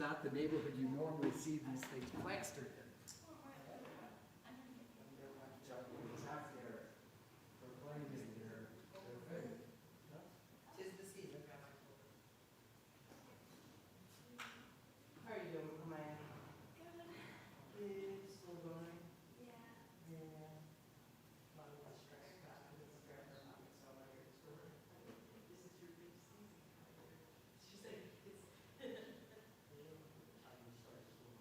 not the neighborhood you normally see these things plastered in. Tis the season. How are you doing, Amanda? Good. Still going? Yeah. A lot of stress. It's forever. So I'm here to store. This is your big season. She said it's. I'm gonna start school.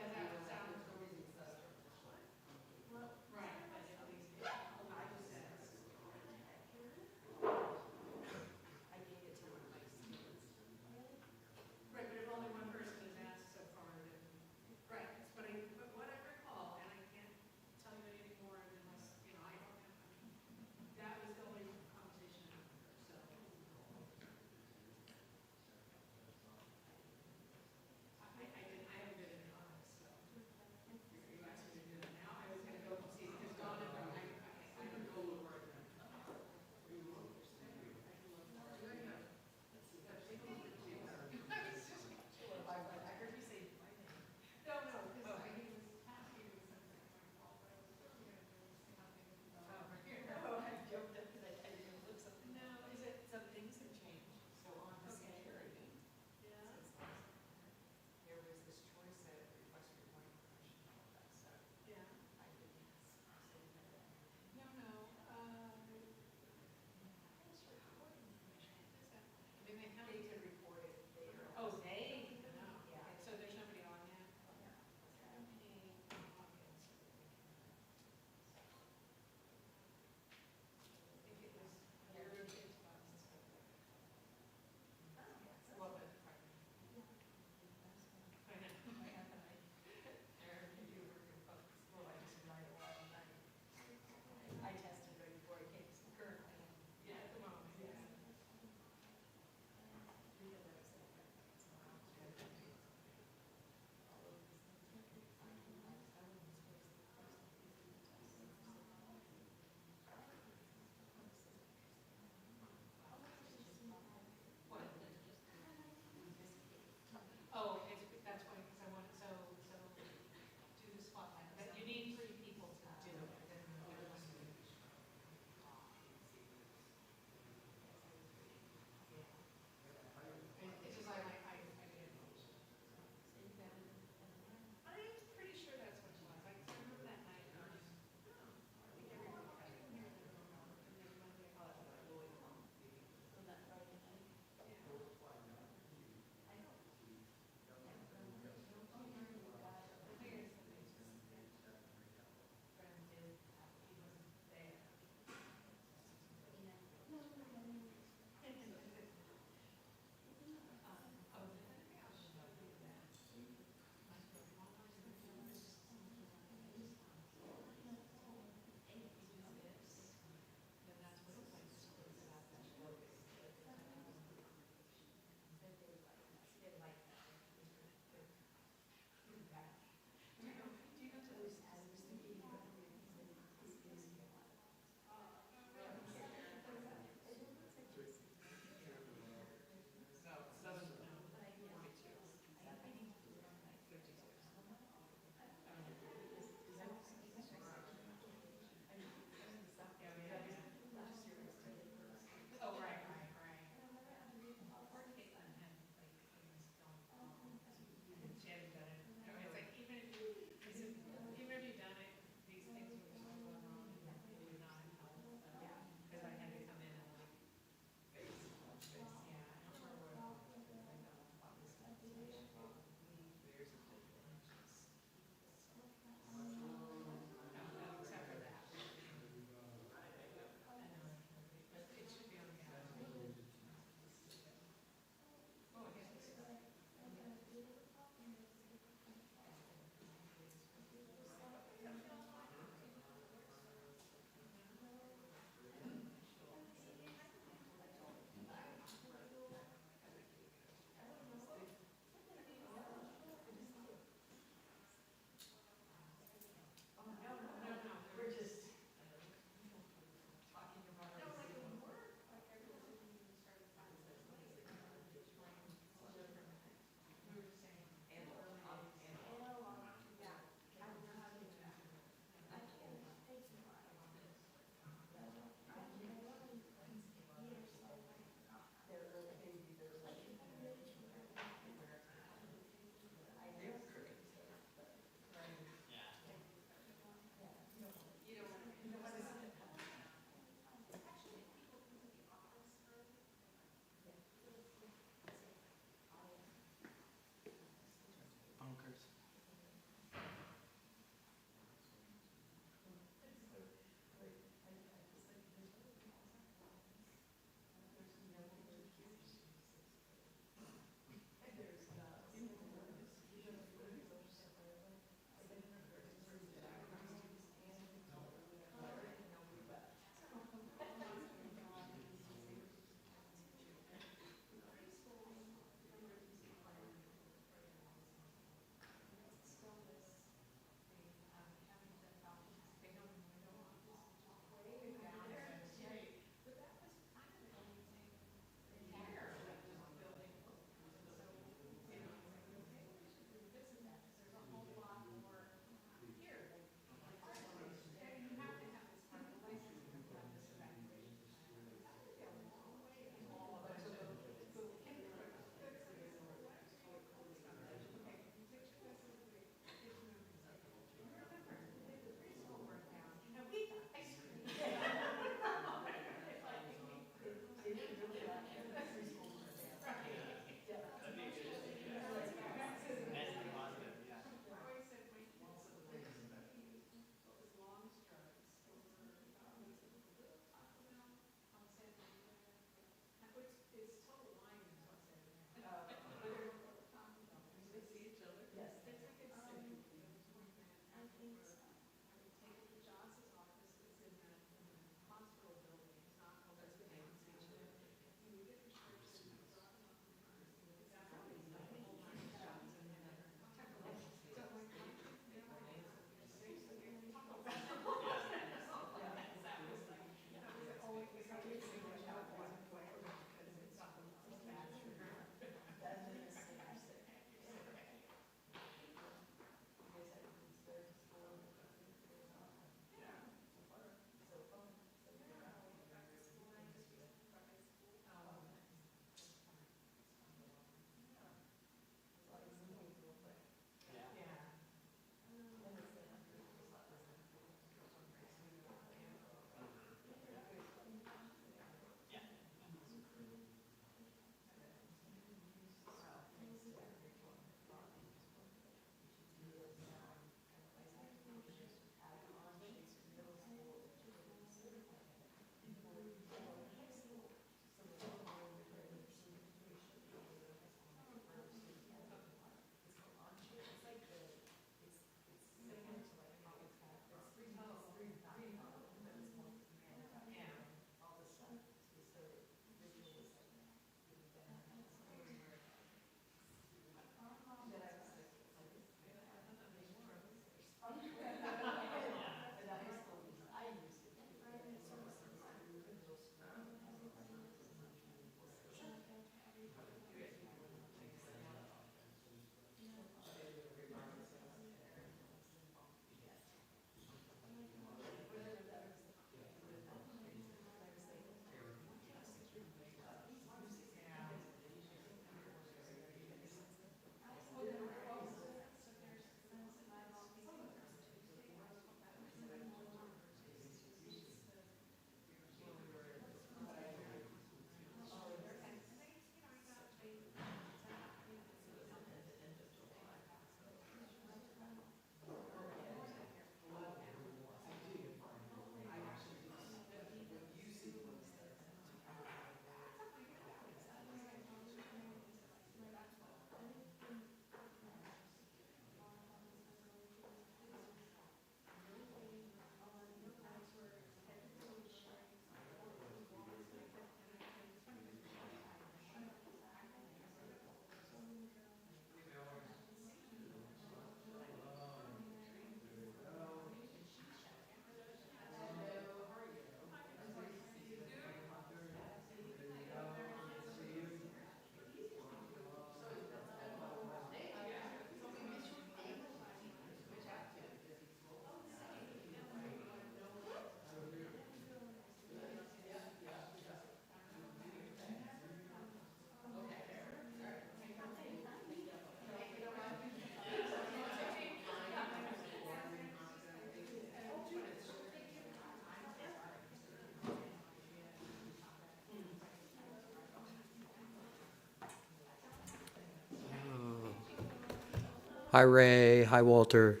Hi, Ray. Hi, Walter.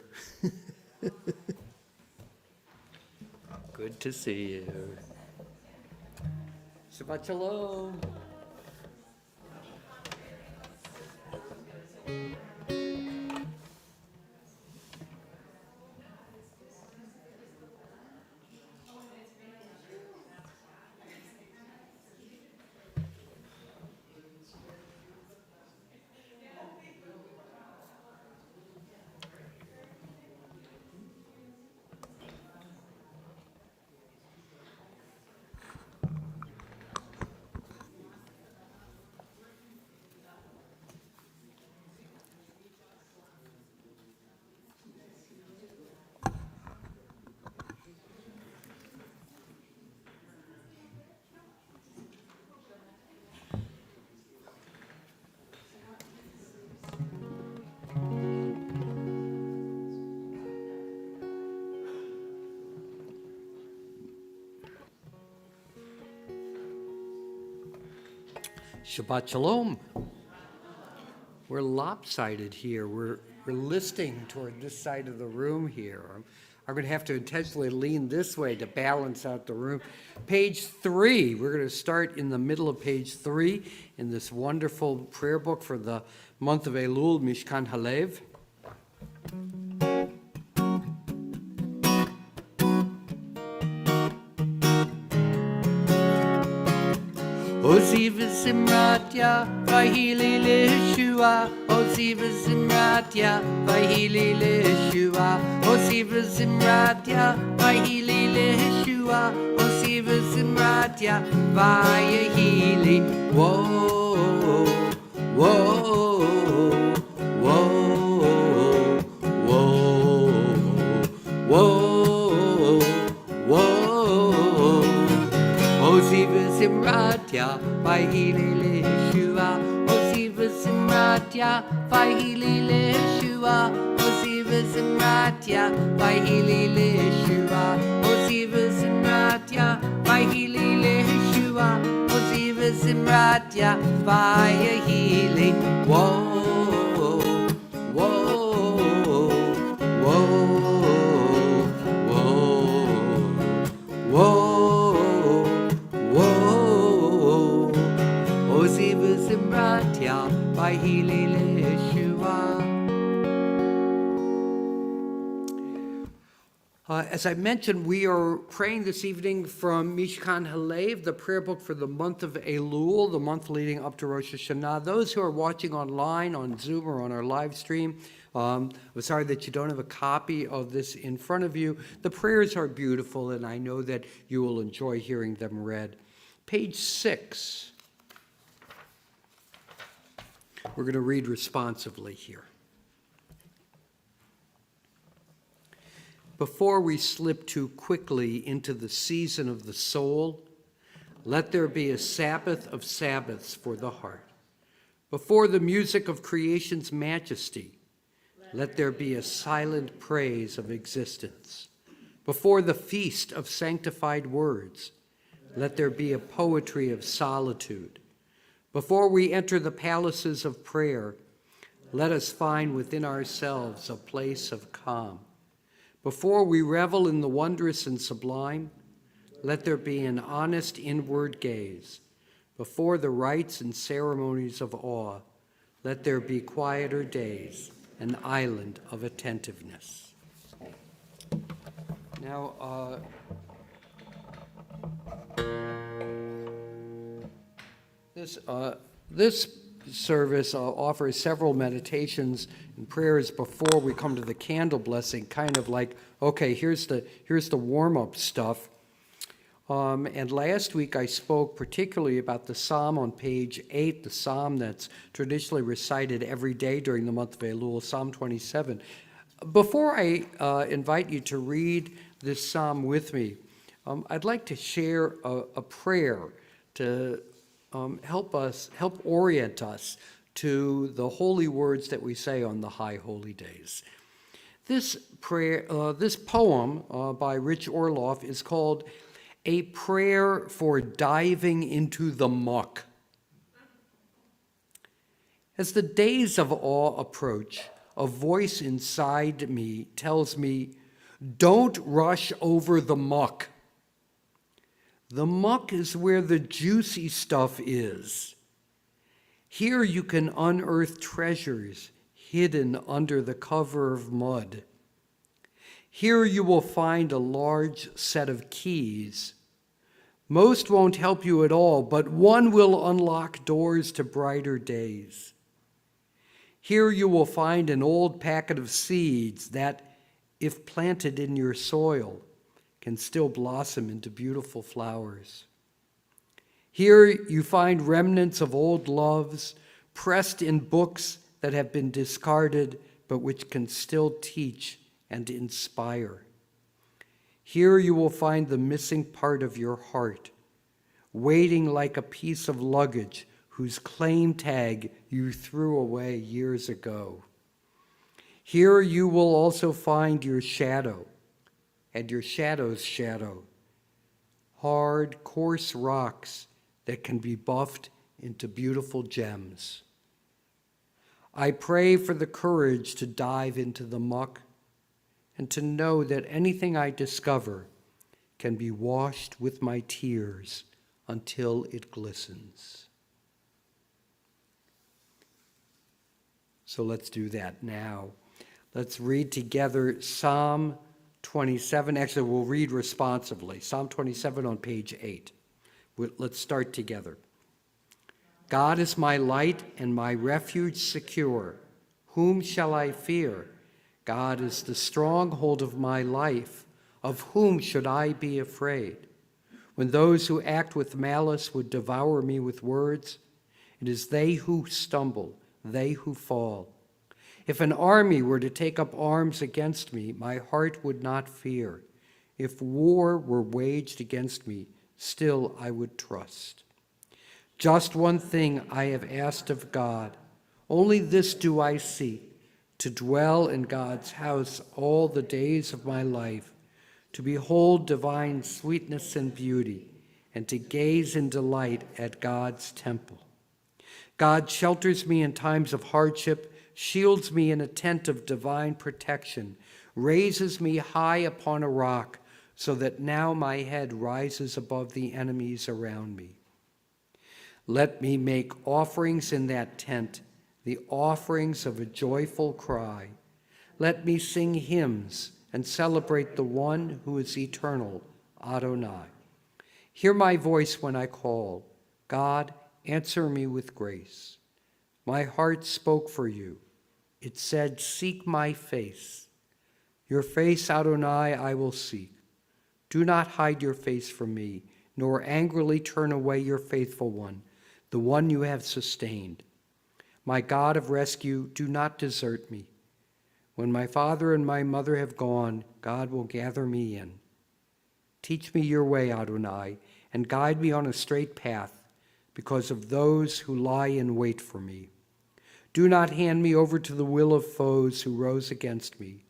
Good to see you. Shabbat Shalom. Shabbat Shalom. We're lopsided here. We're listing toward this side of the room here. I'm going to have to intentionally lean this way to balance out the room. Page 3, we're going to start in the middle of page 3 in this wonderful prayer book for the month of Elul, Mishkan Halev. Oziv Simratya, Vahili Leshua, Oziv Simratya, Vahili Leshua, Oziv Simratya, Vahili Leshua, Oziv Simratya, Vahili. Whoa, whoa, whoa, whoa, whoa, whoa. Oziv Simratya, Vahili Leshua, Oziv Simratya, Vahili Leshua, Oziv Simratya, Vahili Leshua, Oziv Simratya, Vahili Leshua, Oziv Simratya, Vahili. Whoa, whoa, whoa, whoa, whoa. Oziv Simratya, Vahili Leshua. As I mentioned, we are praying this evening from Mishkan Halev, the prayer book for the month of Elul, the month leading up to Rosh Hashanah. Those who are watching online on Zoom or on our live stream, I'm sorry that you don't have a copy of this in front of you. The prayers are beautiful, and I know that you will enjoy hearing them read. Page 6. We're going to read responsively here. Before we slip too quickly into the season of the soul, let there be a Sabbath of Sabbaths for the heart. Before the music of creation's majesty, let there be a silent praise of existence. Before the feast of sanctified words, let there be a poetry of solitude. Before we enter the palaces of prayer, let us find within ourselves a place of calm. Before we revel in the wondrous and sublime, let there be an honest inward gaze. Before the rites and ceremonies of awe, let there be quieter days, an island of attentiveness. Now, this service offers several meditations and prayers before we come to the candle blessing, kind of like, okay, here's the warm-up stuff. And last week I spoke particularly about the psalm on page 8, the psalm that's traditionally recited every day during the month of Elul, Psalm 27. Before I invite you to read this psalm with me, I'd like to share a prayer to help orient us to the holy words that we say on the high holy days. This poem by Rich Orloff is called A Prayer for Diving into the Muck. As the days of awe approach, a voice inside me tells me, don't rush over the muck. The muck is where the juicy stuff is. Here you can unearth treasures hidden under the cover of mud. Here you will find a large set of keys. Most won't help you at all, but one will unlock doors to brighter days. Here you will find an old packet of seeds that, if planted in your soil, can still blossom into beautiful flowers. Here you find remnants of old loves pressed in books that have been discarded but which can still teach and inspire. Here you will find the missing part of your heart, waiting like a piece of luggage whose claim tag you threw away years ago. Here you will also find your shadow and your shadow's shadow, hard, coarse rocks that can be buffed into beautiful gems. I pray for the courage to dive into the muck and to know that anything I discover can be washed with my tears until it glistens. So let's do that now. Let's read together Psalm 27. Actually, we'll read responsively. Psalm 27 on page 8. Let's start together. God is my light and my refuge secure. Whom shall I fear? God is the stronghold of my life. Of whom should I be afraid? When those who act with malice would devour me with words, it is they who stumble, they who fall. If an army were to take up arms against me, my heart would not fear. If war were waged against me, still I would trust. Just one thing I have asked of God, only this do I seek, to dwell in God's house all the days of my life, to behold divine sweetness and beauty, and to gaze in delight at God's temple. God shelters me in times of hardship, shields me in a tent of divine protection, raises me high upon a rock, so that now my head rises above the enemies around me. Let me make offerings in that tent, the offerings of a joyful cry. Let me sing hymns and celebrate the one who is eternal, Adonai. Hear my voice when I call. God, answer me with grace. My heart spoke for you. It said, seek my face. Your face, Adonai, I will seek. Do not hide your face from me, nor angrily turn away your faithful one, the one you have sustained. My God of rescue, do not desert me. When my father and my mother have gone, God will gather me in. Teach me your way, Adonai, and guide me on a straight path because of those who lie in wait for me. Do not hand me over to the will of foes who rose against me,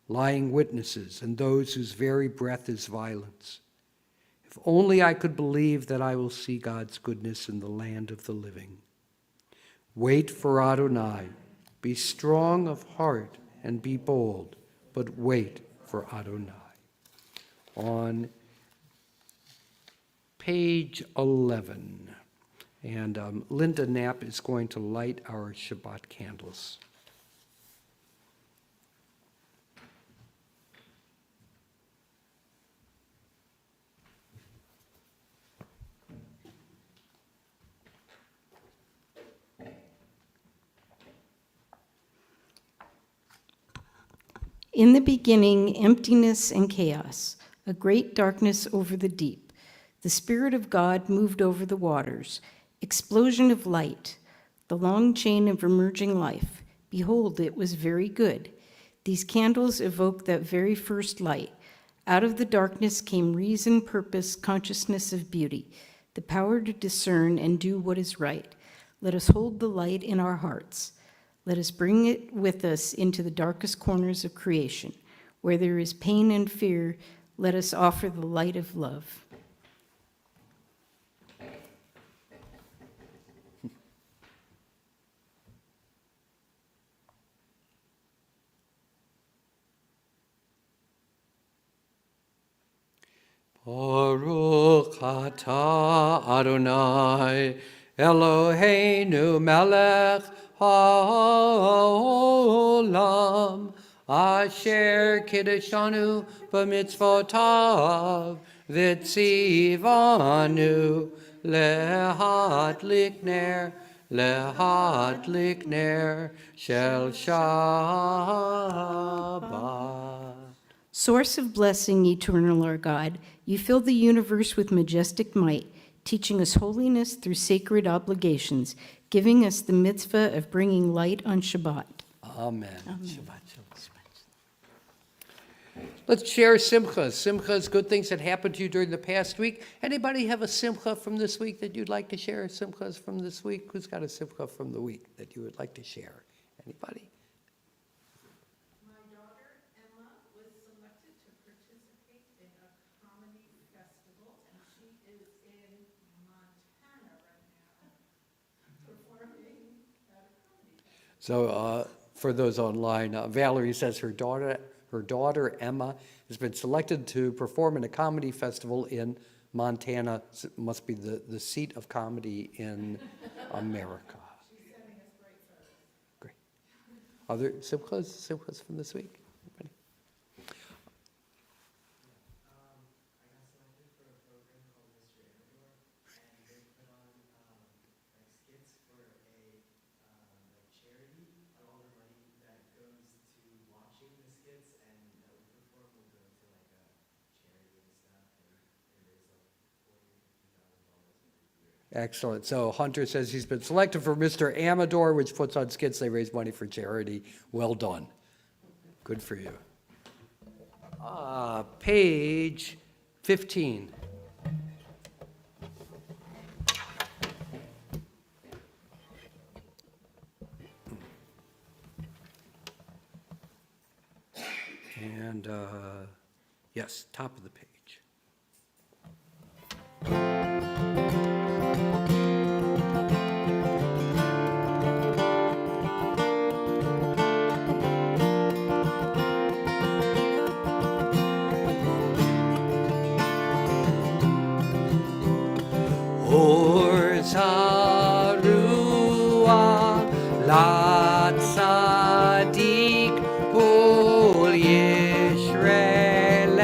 lying witnesses and those whose very breath is violence. If only I could believe that I will see God's goodness in the land of the living. Wait for Adonai. Be strong of heart and be bold, but wait for Adonai. On page 11, and Linda Knapp is going to light our Shabbat candles. In the beginning, emptiness and chaos, a great darkness over the deep. The Spirit of God moved over the waters. Explosion of light, the long chain of emerging life. Behold, it was very good. These candles evoke that very first light. Out of the darkness came reason, purpose, consciousness of beauty, the power to discern and do what is right. Let us hold the light in our hearts. Let us bring it with us into the darkest corners of creation. Where there is pain and fear, let us offer the light of love. Baruch atah Adonai Eloheinu melech haolam asher kiddushanu b'mitzvotav v'tzivanu lehadlik ner shel Shabbat. Source of blessing, eternal our God, you fill the universe with majestic might, teaching us holiness through sacred obligations, giving us the mitzvah of bringing light on Shabbat. Amen. Shabbat shalom. Let's share simchas. Simchas, good things that happened to you during the past week. Anybody have a simcha from this week that you'd like to share? Simchas from this week? Who's got a simcha from the week that you would like to share? Anybody? My daughter Emma was selected to participate in a comedy festival, and she is in Montana right now, performing at a comedy festival. So for those online, Valerie says her daughter Emma has been selected to perform in a comedy festival in Montana. Must be the seat of comedy in America. She's sending us great photos. Great. Other simchas from this week? Anybody? I got selected for a program called Mr. Amador, and they put on like skits for a like charity, and all the money that goes to watching the skits and that we perform will go to like a charity and stuff, and it is like $40,000 to $50,000 every year. Excellent. So Hunter says he's been selected for Mr. Amador, which puts on skits. They raise money for charity. Well done. Good for you. Page 15. And yes, top of the page. Or Zarua Lat Sadik Pul Yisrael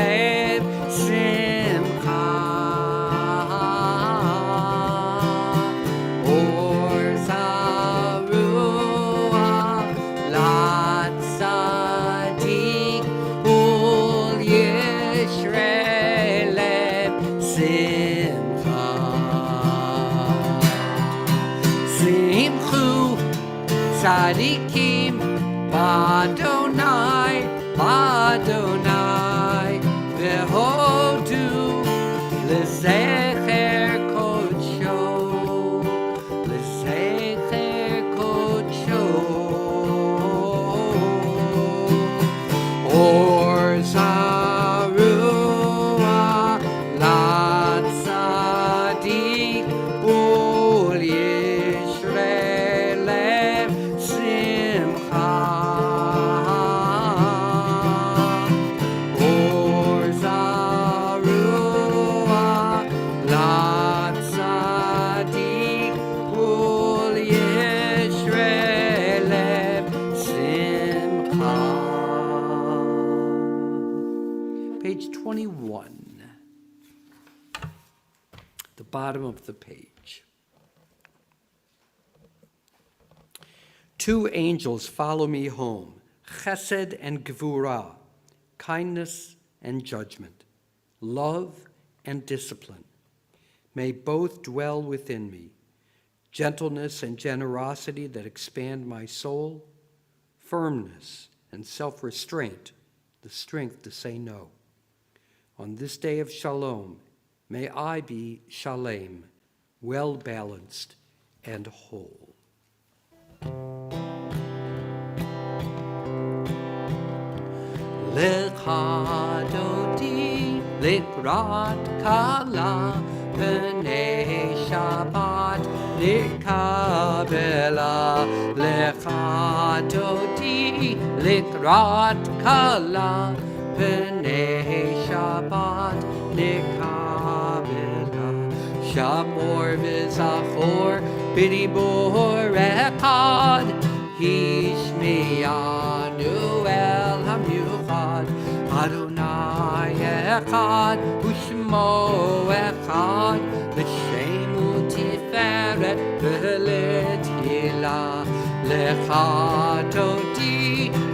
Simcha. Or Zarua Lat Sadik Pul Yisrael Simcha. Simchu tzadikim b'Adonai, b'Adonai, v'hodu l'zecher kodsho, l'zecher kodsho. Or zarua lat tzadik ul Yisrael simcha. Or zarua lat tzadik ul Yisrael simcha. Page 21, the bottom of the page. Two angels follow me home, chesed and gvura, kindness and judgment, love and discipline. May both dwell within me, gentleness and generosity that expand my soul, firmness and self-restraint, the strength to say no. On this day of shalom, may I be shalem, well-balanced and whole. Lecha dodi likrat kala b'nei Shabbat likabela. Lecha dodi likrat kala P'nei Shabbat Nikabela. Shamor v'zachor b'dibur echad. Hishmiyanu el hamiuchad. Adonai echad u'shmo echad. L'shemu tiferet v'lethilah. Lecha toti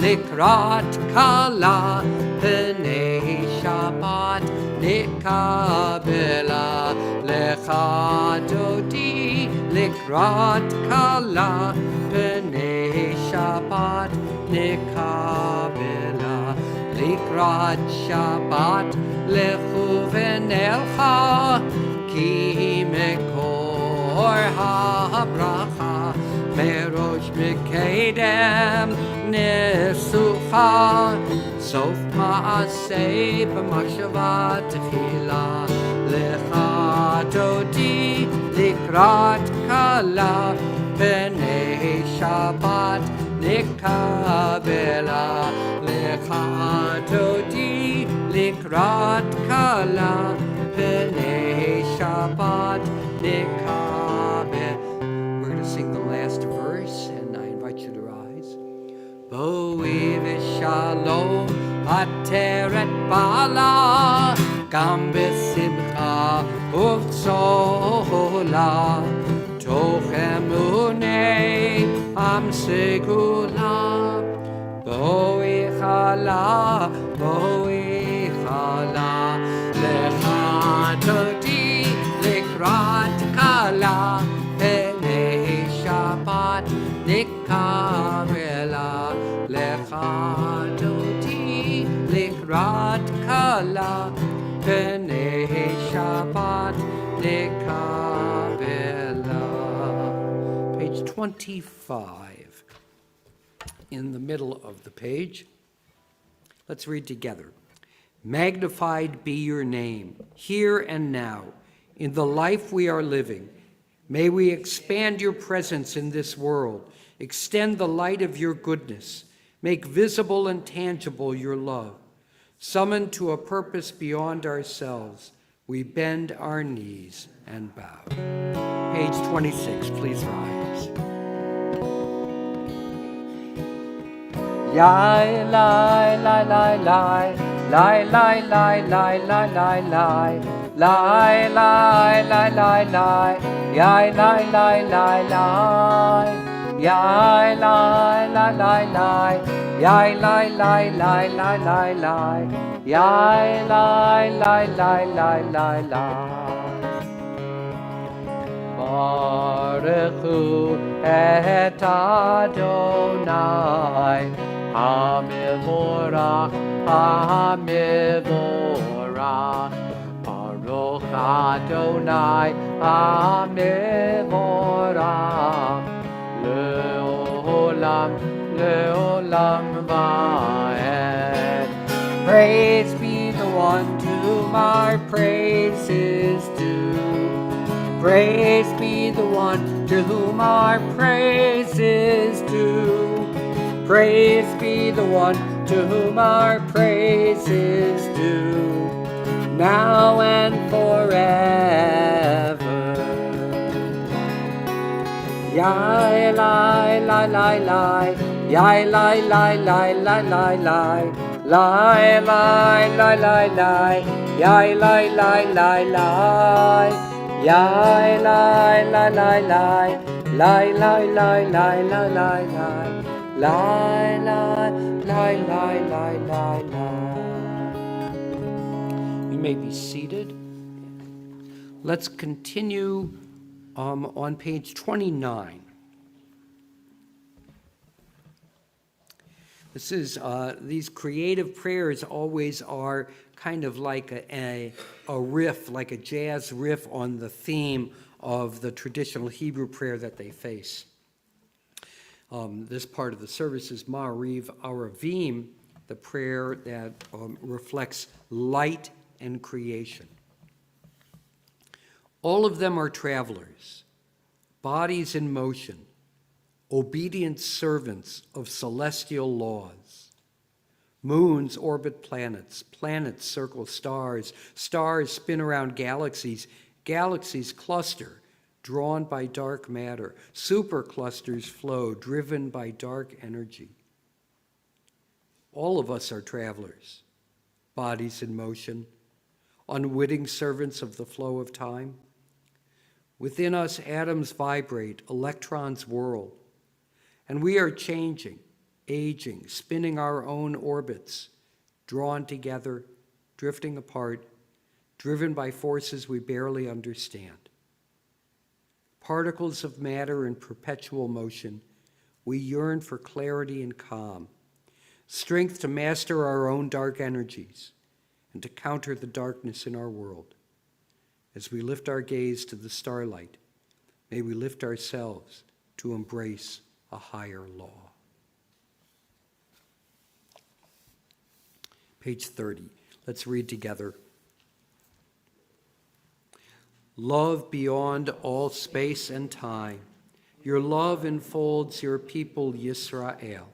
likrat kala. P'nei Shabbat nikabela. Lecha toti likrat kala. P'nei Shabbat nikabela. Likrat Shabbat lechu v'nelcha. Ki mekor ha'bracha. Merosh Mekedem Nesucha. Sof Ma'aseh B'machshava Tefila. Lecha toti likrat kala. P'nei Shabbat nikabela. Lecha toti likrat kala. P'nei Shabbat nikabela. We're going to sing the last verse, and I invite you to rise. Bo'e v'shalom ateret bala, gam b'simcha uvtzola, toch emunei am segula. Bo'e chala, lecha toti likrat kala. P'nei Shabbat nikabela. Lecha toti likrat kala. P'nei Shabbat nikabela. Page 25, in the middle of the page. Let's read together. Magnified be your name, here and now, in the life we are living. May we expand your presence in this world, extend the light of your goodness, make visible and tangible your love. Summoned to a purpose beyond ourselves, we bend our knees and bow. Page 26, please rise. Lai, lai, lai, lai, lai, lai, lai, lai, lai, lai, lai, lai. Lai, lai, lai, lai, lai, yai, lai, lai, lai, lai, yai, lai, lai, lai, lai, yai, lai, lai, lai, lai, lai, lai, yai, lai, lai, lai, lai, lai, lai. Baruch hu et Adonai, hamivorach, hamivorach. Baruch Adonai hamivorach, le'olam, le'olam va'ed. Praise be the one to whom our praise is due. Praise be the one to whom our praise is due. Praise be the one to whom our praise is due, now and forever. Yai, lai, lai, lai, lai, yai, lai, lai, lai, lai, lai, lai, lai, lai, lai, lai, lai, yai, lai, lai, lai, lai, yai, lai, lai, lai, lai, lai, lai, lai, lai, lai, lai, lai. Lai, lai, lai, lai, lai, lai, lai. You may be seated. Let's continue on page 29. This is, these creative prayers always are kind of like a riff, like a jazz riff on the theme of the traditional Hebrew prayer that they face. This part of the service is Ma'ariv Aravim, the prayer that reflects light and creation. All of them are travelers, bodies in motion, obedient servants of celestial laws. Moons orbit planets, planets circle stars, stars spin around galaxies, galaxies cluster, drawn by dark matter, superclusters flow, driven by dark energy. All of us are travelers, bodies in motion, unwitting servants of the flow of time. Within us, atoms vibrate, electrons whirl, and we are changing, aging, spinning our own orbits, drawn together, drifting apart, driven by forces we barely understand. Particles of matter in perpetual motion, we yearn for clarity and calm, strength to master our own dark energies and to counter the darkness in our world. As we lift our gaze to the starlight, may we lift ourselves to embrace a higher law. Page 30. Let's read together. Love beyond all space and time. Your love enfolds your people, Yisrael.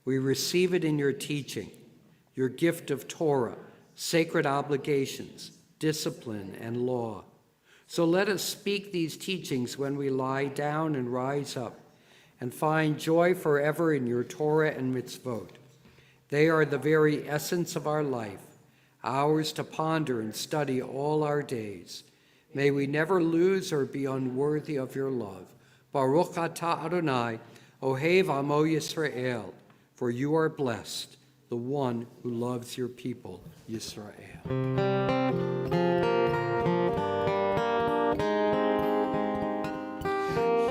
We receive it in your teaching, your gift of Torah, sacred obligations, discipline, and law. So let us speak these teachings when we lie down and rise up, and find joy forever in your Torah and mitzvot. They are the very essence of our life, ours to ponder and study all our days. May we never lose or be unworthy of your love. Baruch atah Adonai, Ohev Amo Yisrael, for you are blessed, the one who loves your people, Yisrael.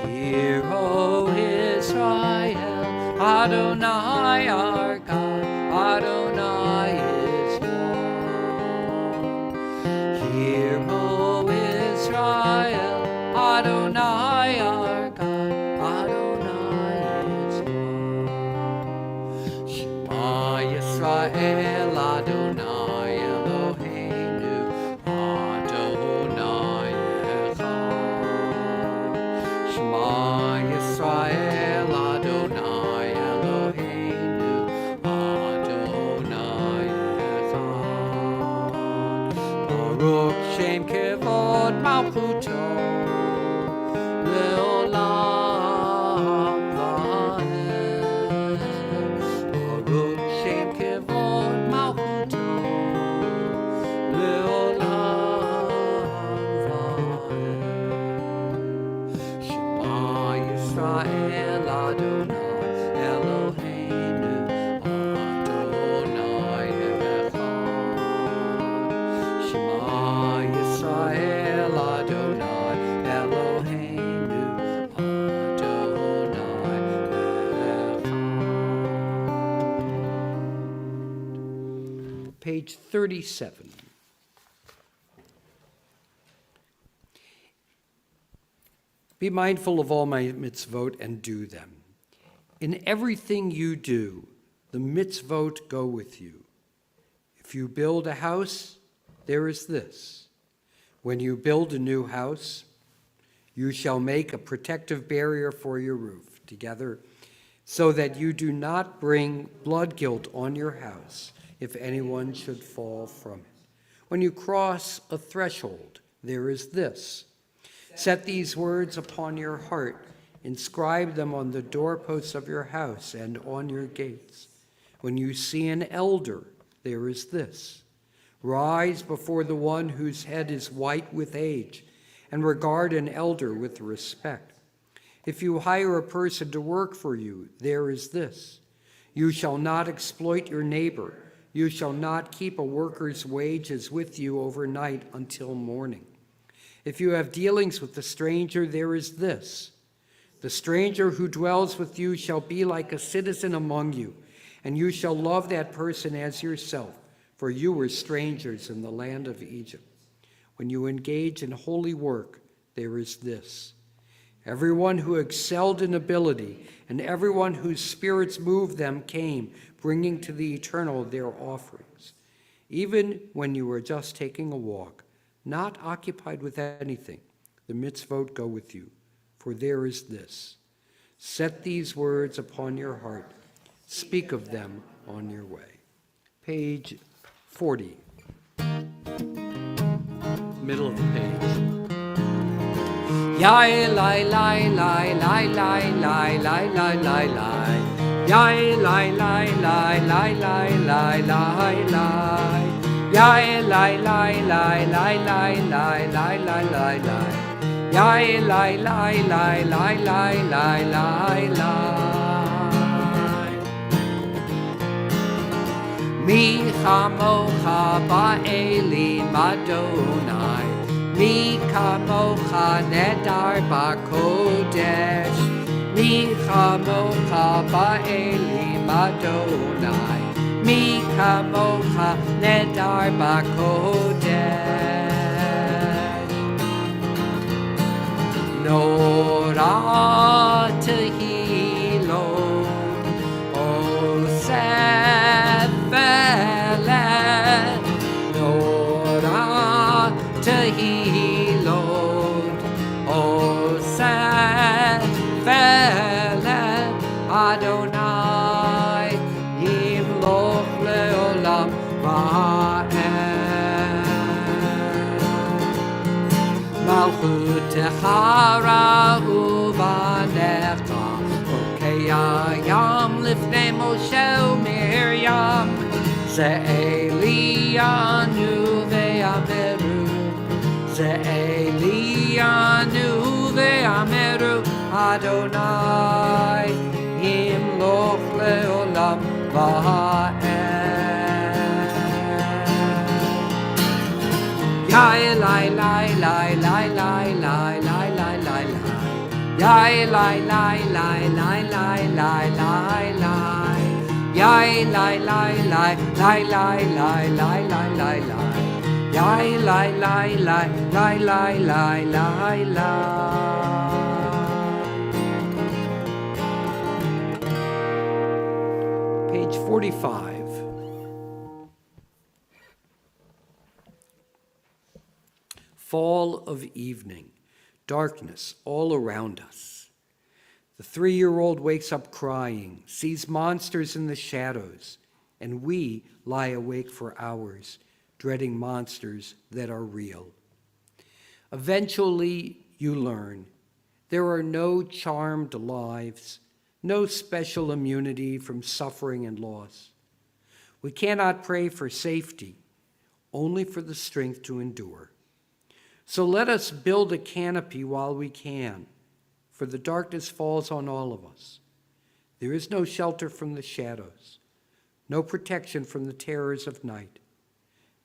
Hear, O Israel, Adonai our God, Adonai is one. Hear, O Israel, Adonai our God, Adonai is one. Shema Yisrael, Adonai Eloheinu, Adonai Echad. Shema Yisrael, Adonai Eloheinu, Adonai Echad. Baruch Shem Kevod Malchuto, Leolam Vaed. Baruch Shem Kevod Malchuto, Leolam Vaed. Shema Yisrael, Adonai Eloheinu, Adonai Echad. Shema Yisrael, Adonai Eloheinu, Adonai Echad. Page 37. Be mindful of all my mitzvot and do them. In everything you do, the mitzvot go with you. If you build a house, there is this. When you build a new house, you shall make a protective barrier for your roof together, so that you do not bring blood guilt on your house if anyone should fall from it. When you cross a threshold, there is this. Set these words upon your heart, inscribe them on the doorposts of your house and on your gates. When you see an elder, there is this. Rise before the one whose head is white with age, and regard an elder with respect. If you hire a person to work for you, there is this. You shall not exploit your neighbor. You shall not keep a worker's wages with you overnight until morning. If you have dealings with the stranger, there is this. The stranger who dwells with you shall be like a citizen among you, and you shall love that person as yourself, for you were strangers in the land of Egypt. When you engage in holy work, there is this. Everyone who excelled in ability and everyone whose spirits moved them came, bringing to the eternal their offerings. Even when you were just taking a walk, not occupied with anything, the mitzvot go with you, for there is this. Set these words upon your heart, speak of them on your way. Page 40. Middle of the page. Yai lai lai lai lai lai lai lai lai lai lai. Yai lai lai lai lai lai lai lai lai. Yai lai lai lai lai lai lai lai lai lai lai. Yai lai lai lai lai lai lai lai lai. Mi chamocha ba'elim Adonai. Mi kamocha nedar ba'kodesh. Mi kamocha ba'elim Adonai. Mi kamocha nedar ba'kodesh. Norah tehilot osephelet. Norah tehilot osephelet. Adonai yimloch leolam va'ed. Malchutecha ra'u v'necha. Okeyayam lifnei Moshe u'Miriam. Ze'eliyanu ve'ameru. Ze'eliyanu ve'ameru. Adonai yimloch leolam va'ed. Yai lai lai lai lai lai lai lai lai lai lai. Yai lai lai lai lai lai lai lai lai. Yai lai lai lai lai lai lai lai lai lai lai. Yai lai lai lai lai lai lai lai lai. Page 45. Fall of evening, darkness all around us. The 3-year-old wakes up crying, sees monsters in the shadows, and we lie awake for hours, dreading monsters that are real. Eventually, you learn there are no charmed lives, no special immunity from suffering and loss. We cannot pray for safety, only for the strength to endure. So let us build a canopy while we can, for the darkness falls on all of us. There is no shelter from the shadows, no protection from the terrors of night,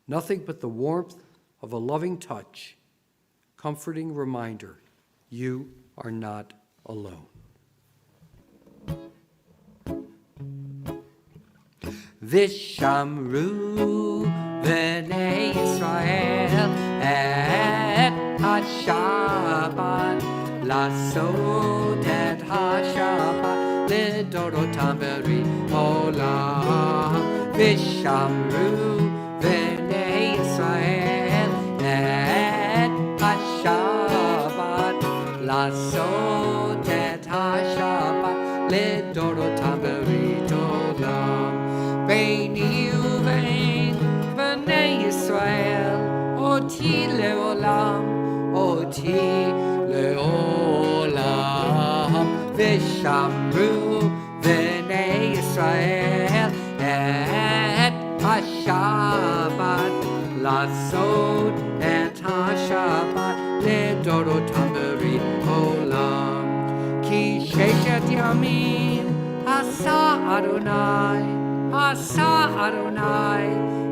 nothing but the warmth of a loving touch, comforting reminder, you are not alone. Vishamru b'nei Yisrael et ha-Shabbat lasot et ha-Shabbat lidorotam b'ri olam. Vishamru b'nei Yisrael et ha-Shabbat lasot et ha-Shabbat lidorotam b'ri olam. Beini uvein b'nei Yisrael oti leolam, oti leolam. Vishamru b'nei Yisrael et ha-Shabbat lasot et ha-Shabbat lidorotam b'ri olam. Ki sheshet yamim asa Adonai, asa Adonai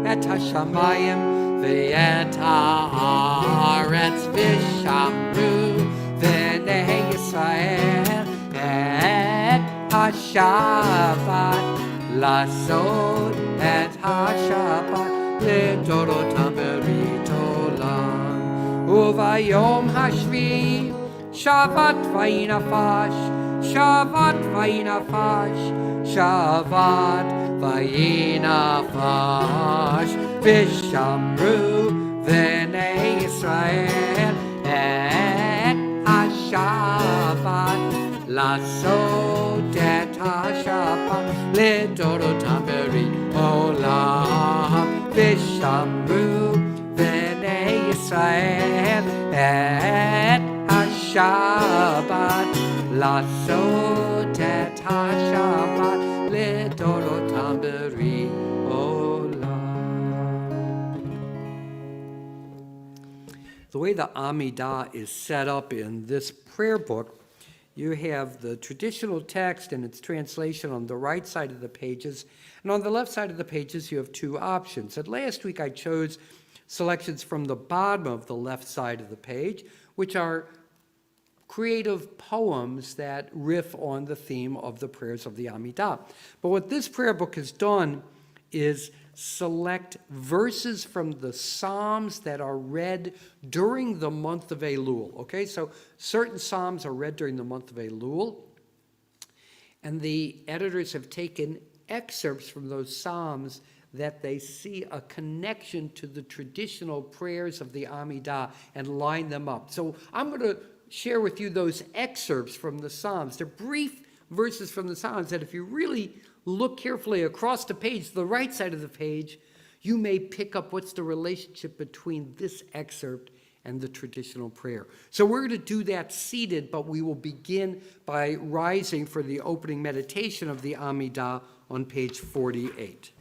et ha-shamayim ve'et ha'aretz. Vishamru b'nei Yisrael et ha-Shabbat lasot et ha-Shabbat lidorotam b'rit olam. Uvayom hashvi Shabbat vayinafash, Shabbat vayinafash, Shabbat vayinafash. Vishamru b'nei Yisrael et ha-Shabbat lasot et ha-Shabbat lidorotam b'rit olam. ושמרו בני ישראל את השבת, לעשות את השבת לדורותם ברי עולם. The way the Amidah is set up in this prayer book, you have the traditional text and its translation on the right side of the pages, and on the left side of the pages you have two options. And last week I chose selections from the bottom of the left side of the page, which are creative poems that riff on the theme of the prayers of the Amidah. But what this prayer book has done is select verses from the Psalms that are read during the month of Elul. Okay, so certain Psalms are read during the month of Elul, and the editors have taken excerpts from those Psalms that they see a connection to the traditional prayers of the Amidah and line them up. So I'm going to share with you those excerpts from the Psalms. They're brief verses from the Psalms that if you really look carefully across the page, the right side of the page, you may pick up what's the relationship between this excerpt and the traditional prayer. So we're going to do that seated, but we will begin by rising for the opening meditation of the Amidah on page 48.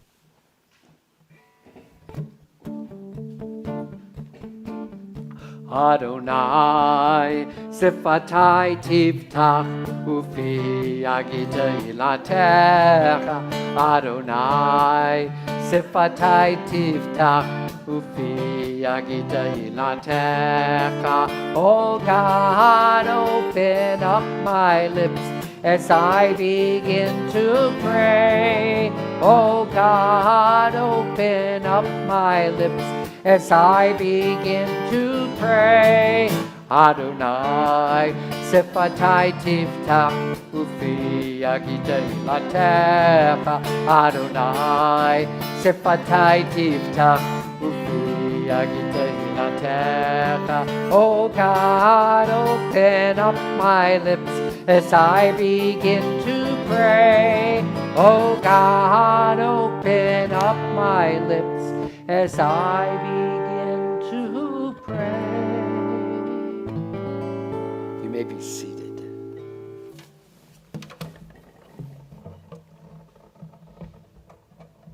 Adonai, Sifatai Tiftach, Ufi Agita Ilatecha. Adonai, Sifatai Tiftach, Ufi Agita Ilatecha. Oh God, open up my lips as I begin to pray. Oh God, open up my lips as I begin to pray. Adonai, Sifatai Tiftach, Ufi Agita Ilatecha. Adonai, Sifatai Tiftach, Ufi Agita Ilatecha. Oh God, open up my lips as I begin to pray. Oh God, open up my lips as I begin to pray. You may be seated.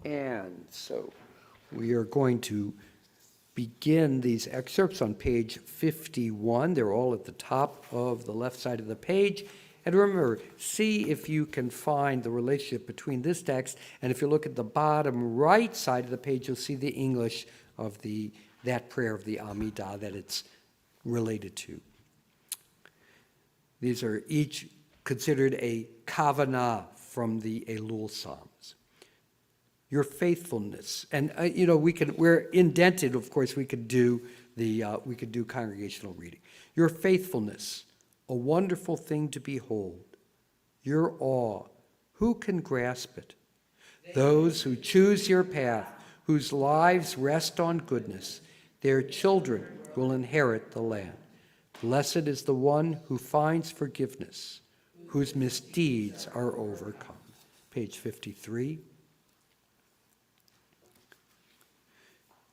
And so we are going to begin these excerpts on page 51. They're all at the top of the left side of the page. And remember, see if you can find the relationship between this text, and if you look at the bottom right side of the page, you'll see the English of that prayer of the Amidah that it's related to. These are each considered a kavanah from the Elul Psalms. Your faithfulness, and we're indented. Of course, we could do congregational reading. Your faithfulness, a wonderful thing to behold. Your awe, who can grasp it? Those who choose your path, whose lives rest on goodness, their children will inherit the land. Blessed is the one who finds forgiveness, whose misdeeds are overcome. Page 53.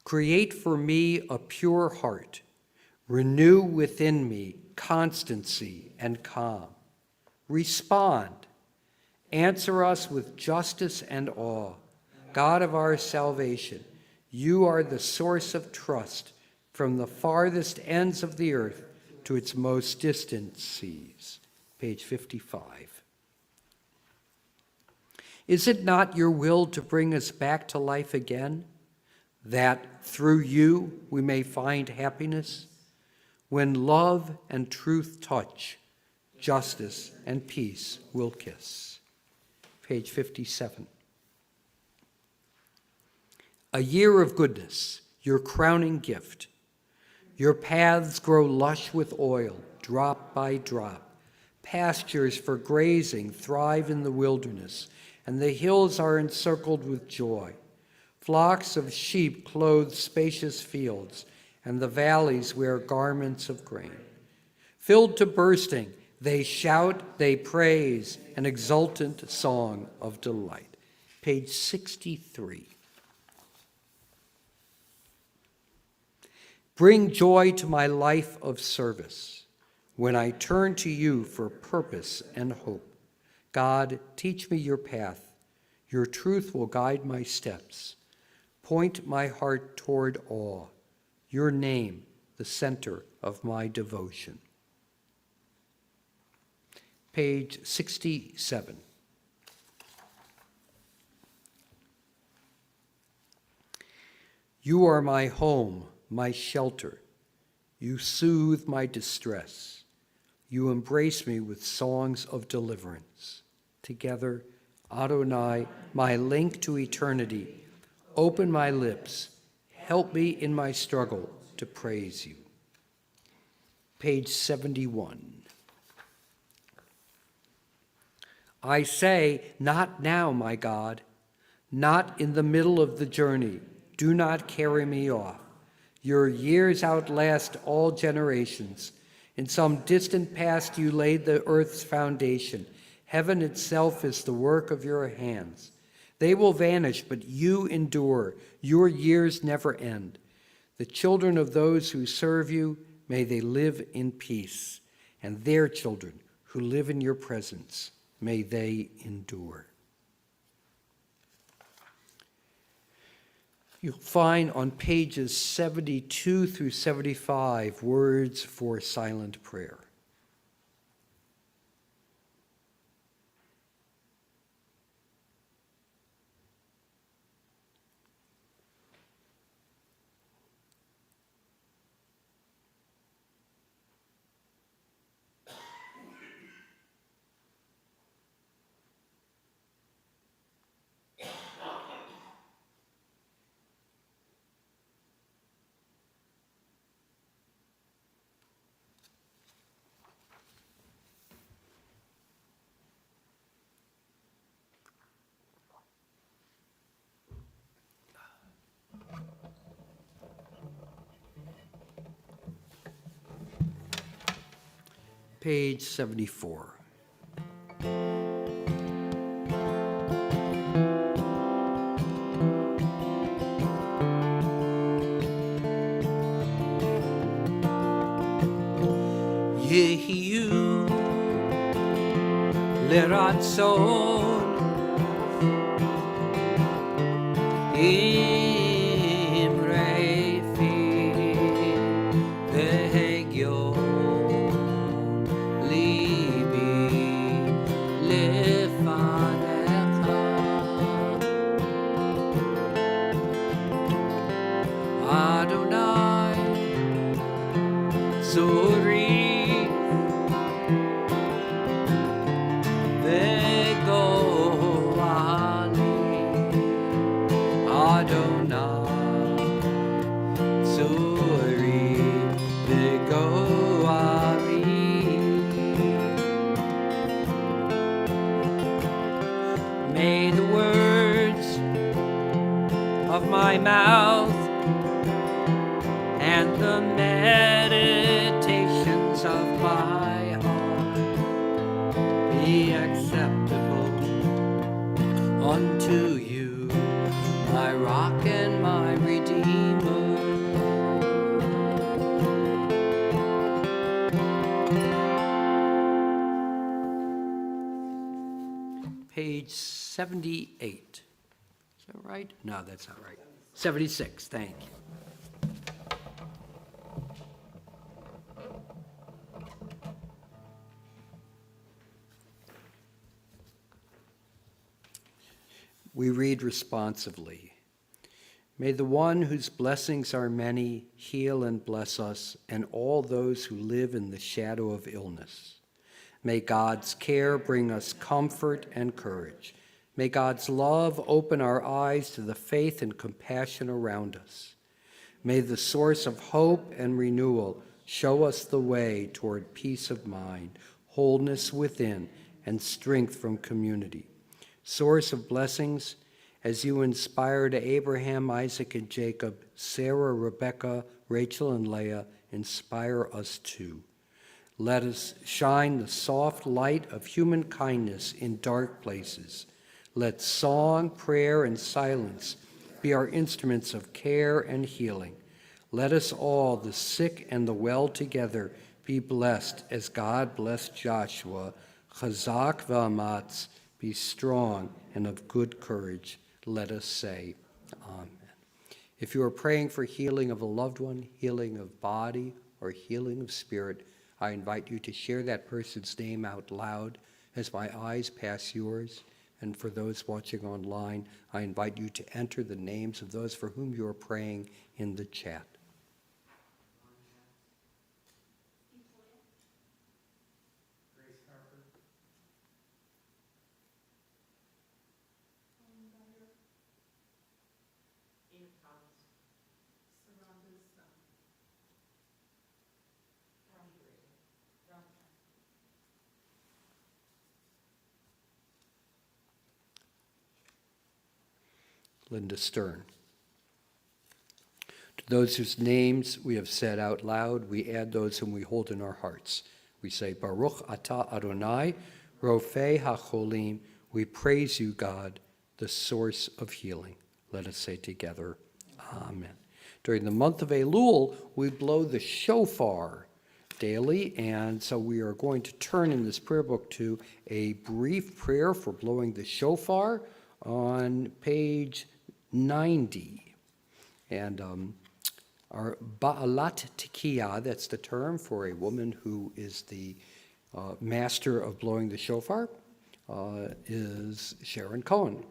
Create for me a pure heart. Renew within me constancy and calm. Respond. Answer us with justice and awe. God of our salvation, you are the source of trust from the farthest ends of the earth to its most distant seas. Page 55. Is it not your will to bring us back to life again, that through you we may find happiness? When love and truth touch, justice and peace will kiss. Page 57. A year of goodness, your crowning gift. Your paths grow lush with oil, drop by drop. Pastures for grazing thrive in the wilderness, and the hills are encircled with joy. Flocks of sheep clothe spacious fields, and the valleys wear garments of grain. Filled to bursting, they shout, they praise, an exultant song of delight. Page 63. Bring joy to my life of service when I turn to you for purpose and hope. God, teach me your path. Your truth will guide my steps. Point my heart toward awe. Your name, the center of my devotion. Page 67. You are my home, my shelter. You soothe my distress. You embrace me with songs of deliverance. Together, Adonai, my link to eternity, open my lips. Help me in my struggle to praise you. Page 71. I say, not now, my God, not in the middle of the journey. Do not carry me off. Your years outlast all generations. In some distant past you laid the earth's foundation. Heaven itself is the work of your hands. They will vanish, but you endure. Your years never end. The children of those who serve you, may they live in peace. And their children who live in your presence, may they endure. You'll find on pages 72 through 75 words for silent prayer. Page 74. Yehiyu leratzon imrei fi vehegyo libi lefanecha Adonai Zuri May the words of my mouth and the meditations of my heart be acceptable unto you, my rock and my redeemer. Page 78. Is that right? No, that's not right. 76, thank you. We read responsively. May the one whose blessings are many heal and bless us and all those who live in the shadow of illness. May God's care bring us comfort and courage. May God's love open our eyes to the faith and compassion around us. May the source of hope and renewal show us the way toward peace of mind, wholeness within, and strength from community. Source of blessings, as you inspired Abraham, Isaac, and Jacob, Sarah, Rebekah, Rachel, and Leah, inspire us too. Let us shine the soft light of human kindness in dark places. Let song, prayer, and silence be our instruments of care and healing. Let us all, the sick and the well together, be blessed as God blessed Joshua. Chazak v'amatz, be strong and of good courage. Let us say, Amen. If you are praying for healing of a loved one, healing of body, or healing of spirit, I invite you to share that person's name out loud as my eyes pass yours. And for those watching online, I invite you to enter the names of those for whom you are praying in the chat. Linda Stern. To those whose names we have said out loud, we add those whom we hold in our hearts. We say, Baruch atah Adonai, Rofei HaCholim. We praise you, God, the source of healing. Let us say together, Amen. During the month of Elul, we blow the shofar daily, and so we are going to turn in this prayer book to a brief prayer for blowing the shofar on page 90. And our Ba'alat Tikiyah, that's the term for a woman who is the master of blowing the shofar, is Sharon Cohen.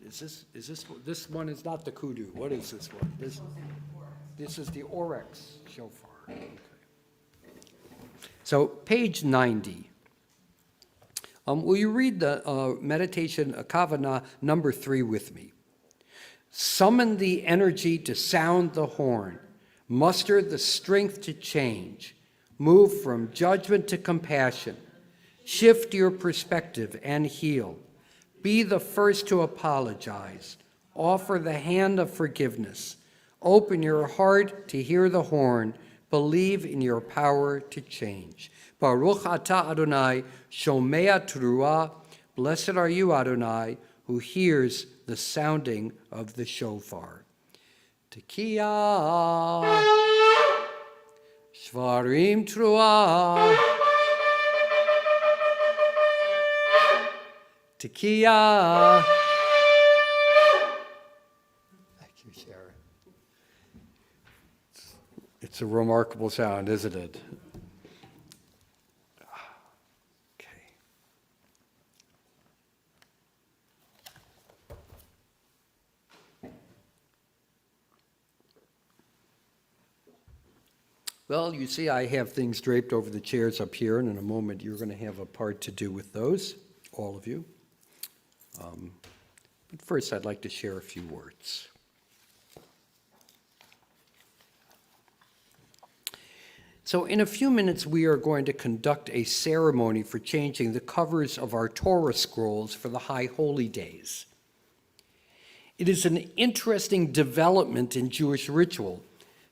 This one is not the kudu. What is this one? This is the oryx shofar. Okay. So page 90. Will you read the meditation Kavanah number 3 with me? Summon the energy to sound the horn. Muster the strength to change. Move from judgment to compassion. Shift your perspective and heal. Be the first to apologize. Offer the hand of forgiveness. Open your heart to hear the horn. Believe in your power to change. Baruch atah Adonai, shomea teruah. Blessed are you, Adonai, who hears the sounding of the shofar. Tekiyah, shvarim teruah. Tekiyah. Thank you, Sharon. It's a remarkable sound, isn't it? Okay. Well, you see, I have things draped over the chairs up here, and in a moment you're going to have a part to do with those, all of you. But first, I'd like to share a few words. So in a few minutes, we are going to conduct a ceremony for changing the covers of our Torah scrolls for the High Holy Days. It is an interesting development in Jewish ritual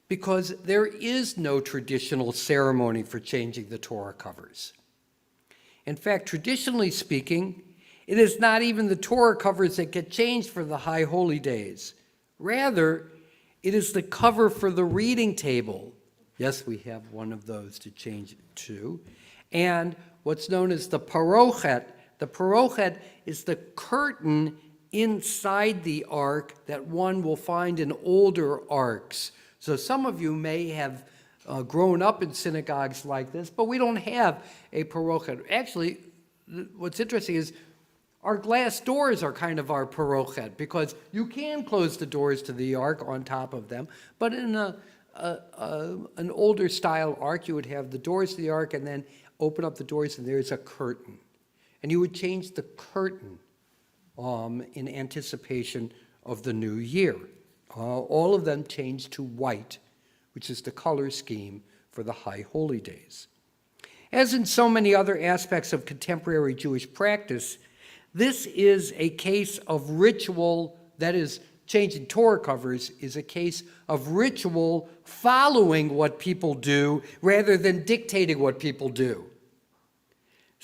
because there is no traditional ceremony for changing the Torah covers. In fact, traditionally speaking, it is not even the Torah covers that get changed for the High Holy Days. Rather, it is the cover for the reading table. Yes, we have one of those to change it to. And what's known as the parochet. The parochet is the curtain inside the ark that one will find in older arks. So some of you may have grown up in synagogues like this, but we don't have a parochet. Actually, what's interesting is our glass doors are kind of our parochet because you can close the doors to the ark on top of them, but in an older style ark, you would have the doors to the ark and then open up the doors and there's a curtain. And you would change the curtain in anticipation of the new year. All of them changed to white, which is the color scheme for the High Holy Days. As in so many other aspects of contemporary Jewish practice, this is a case of ritual, that is, changing Torah covers is a case of ritual following what people do rather than dictating what people do.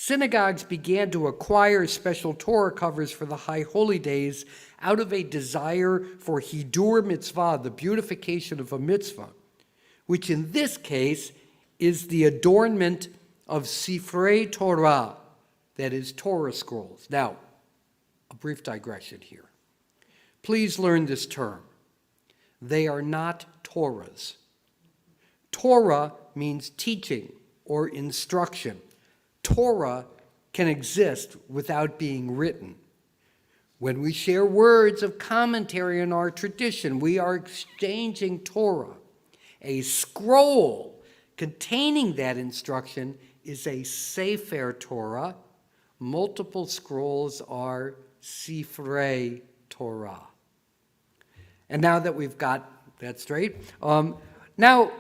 Synagogues began to acquire special Torah covers for the high holy days out of a desire for hidur mitzvah, the beautification of a mitzvah, which in this case is the adornment of Sifrei Torah, that is, Torah scrolls. Now, a brief digression here. Please learn this term. They are not Torahs. Torah means teaching or instruction. Torah can exist without being written. When we share words of commentary in our tradition, we are exchanging Torah. A scroll containing that instruction is a Sefer Torah. Multiple scrolls are Sifrei Torah. And now that we've got that straight, now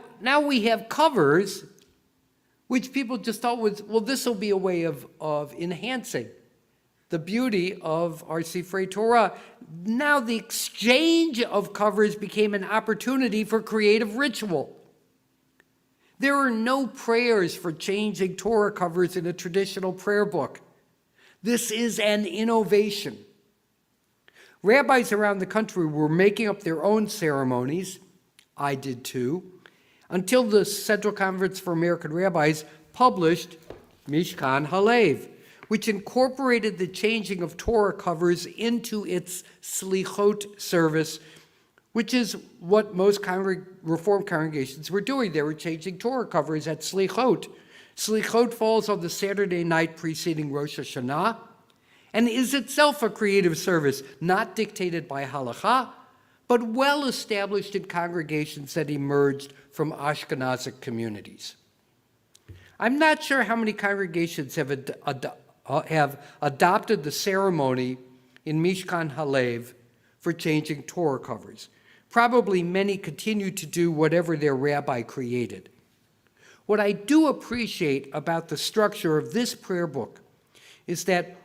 we have covers which people just thought was, well, this will be a way of enhancing the beauty of our Sifrei Torah. Now the exchange of covers became an opportunity for creative ritual. There are no prayers for changing Torah covers in a traditional prayer book. This is an innovation. Rabbis around the country were making up their own ceremonies. I did too. Until the Central Conference for American Rabbis published Mishkan Halev, which incorporated the changing of Torah covers into its Slichot service, which is what most Reform congregations were doing. They were changing Torah covers at Slichot. Slichot falls on the Saturday night preceding Rosh Hashanah and is itself a creative service, not dictated by halakha, but well established in congregations that emerged from Ashkenazic communities. I'm not sure how many congregations have adopted the ceremony in Mishkan Halev for changing Torah covers. Probably many continue to do whatever their rabbi created. What I do appreciate about the structure of this prayer book is that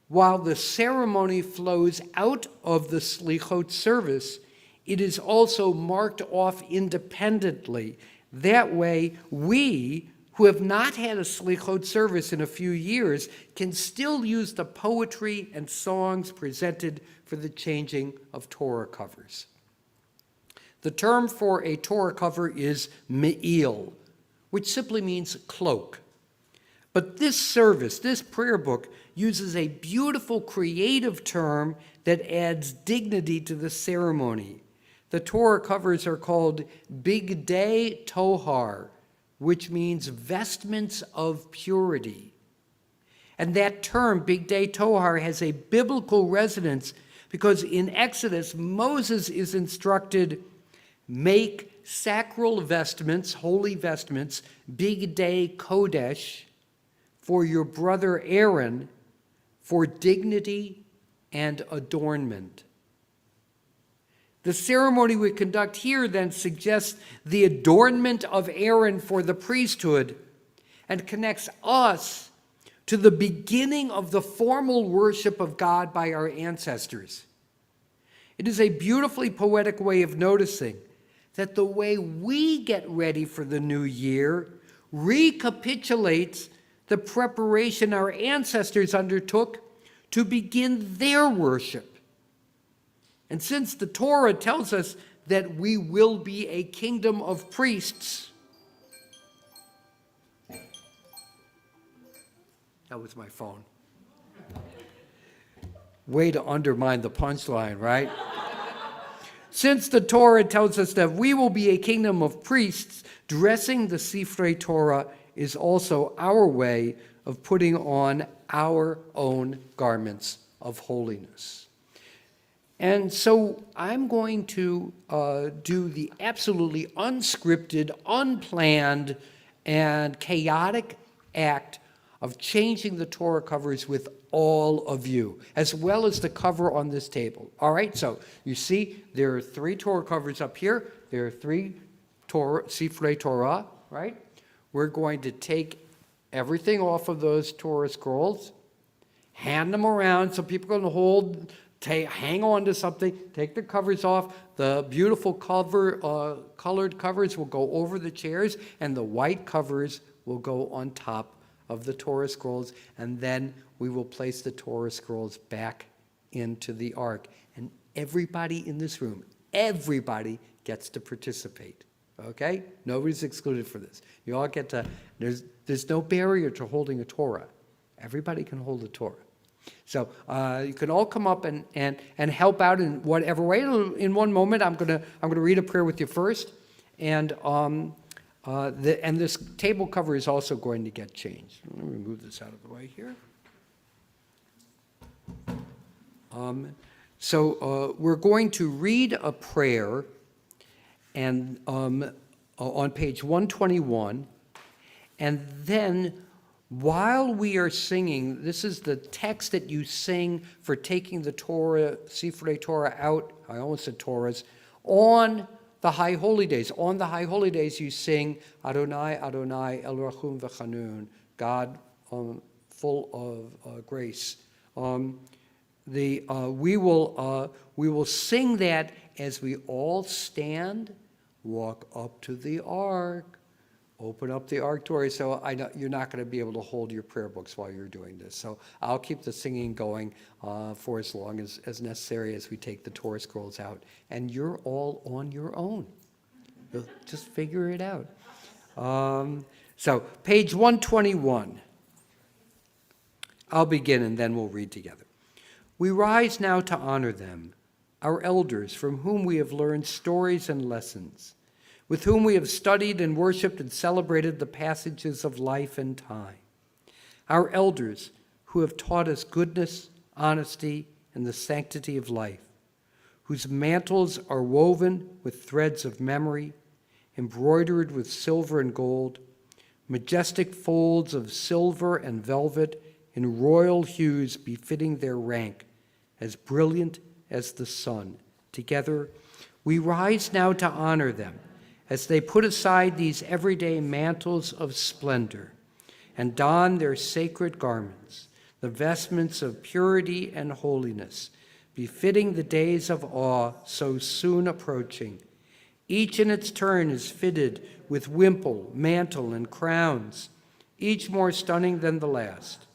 while the ceremony flows out of the Slichot service, it is also marked off independently. That way, we, who have not had a Slichot service in a few years, can still use the poetry and songs presented for the changing of Torah covers. The term for a Torah cover is me'il, which simply means cloak. But this service, this prayer book, uses a beautiful creative term that adds dignity to the ceremony. The Torah covers are called Bigdei Tohar, which means vestments of purity. And that term, Bigdei Tohar, has a biblical resonance because in Exodus, Moses is instructed, make sacral vestments, holy vestments, Bigdei Kodesh, for your brother Aaron, for dignity and adornment. The ceremony we conduct here then suggests the adornment of Aaron for the priesthood and connects us to the beginning of the formal worship of God by our ancestors. It is a beautifully poetic way of noticing that the way we get ready for the new year recapitulates the preparation our ancestors undertook to begin their worship. And since the Torah tells us that we will be a kingdom of priests, that was my phone. Way to undermine the punchline, right? Since the Torah tells us that we will be a kingdom of priests, dressing the Sifrei Torah is also our way of putting on our own garments of holiness. And so I'm going to do the absolutely unscripted, unplanned, and chaotic act of changing the Torah covers with all of you, as well as the cover on this table. All right, so you see there are 3 Torah covers up here. There are 3 Sifrei Torah, right? We're going to take everything off of those Torah scrolls, hand them around so people can hold, hang on to something, take the covers off. The beautiful colored covers will go over the chairs, and the white covers will go on top of the Torah scrolls, and then we will place the Torah scrolls back into the ark. And everybody in this room, everybody gets to participate. Okay? Nobody's excluded for this. You all get to, there's no barrier to holding a Torah. Everybody can hold a Torah. So you can all come up and help out in whatever way. In one moment, I'm gonna read a prayer with you first, and this table cover is also going to get changed. Let me move this out of the way here. So we're going to read a prayer, and on page 121, and then while we are singing, this is the text that you sing for taking the Torah, Sifrei Torah out, I almost said Torahs, on the High Holy Days. On the High Holy Days you sing, Adonai, Adonai, El Rachum V'Chanun, God full of grace. We will sing that as we all stand, walk up to the ark, open up the ark door. So I know you're not going to be able to hold your prayer books while you're doing this. So I'll keep the singing going for as long as necessary as we take the Torah scrolls out. And you're all on your own. You'll just figure it out. So page 121. I'll begin and then we'll read together. We rise now to honor them, our elders, from whom we have learned stories and lessons, with whom we have studied and worshiped and celebrated the passages of life and time. Our elders who have taught us goodness, honesty, and the sanctity of life, whose mantles are woven with threads of memory, embroidered with silver and gold, majestic folds of silver and velvet in royal hues befitting their rank, as brilliant as the sun. Together, we rise now to honor them as they put aside these everyday mantles of splendor and don their sacred garments, the vestments of purity and holiness, befitting the days of awe so soon approaching. Each in its turn is fitted with wimple, mantle, and crowns, each more stunning than the last.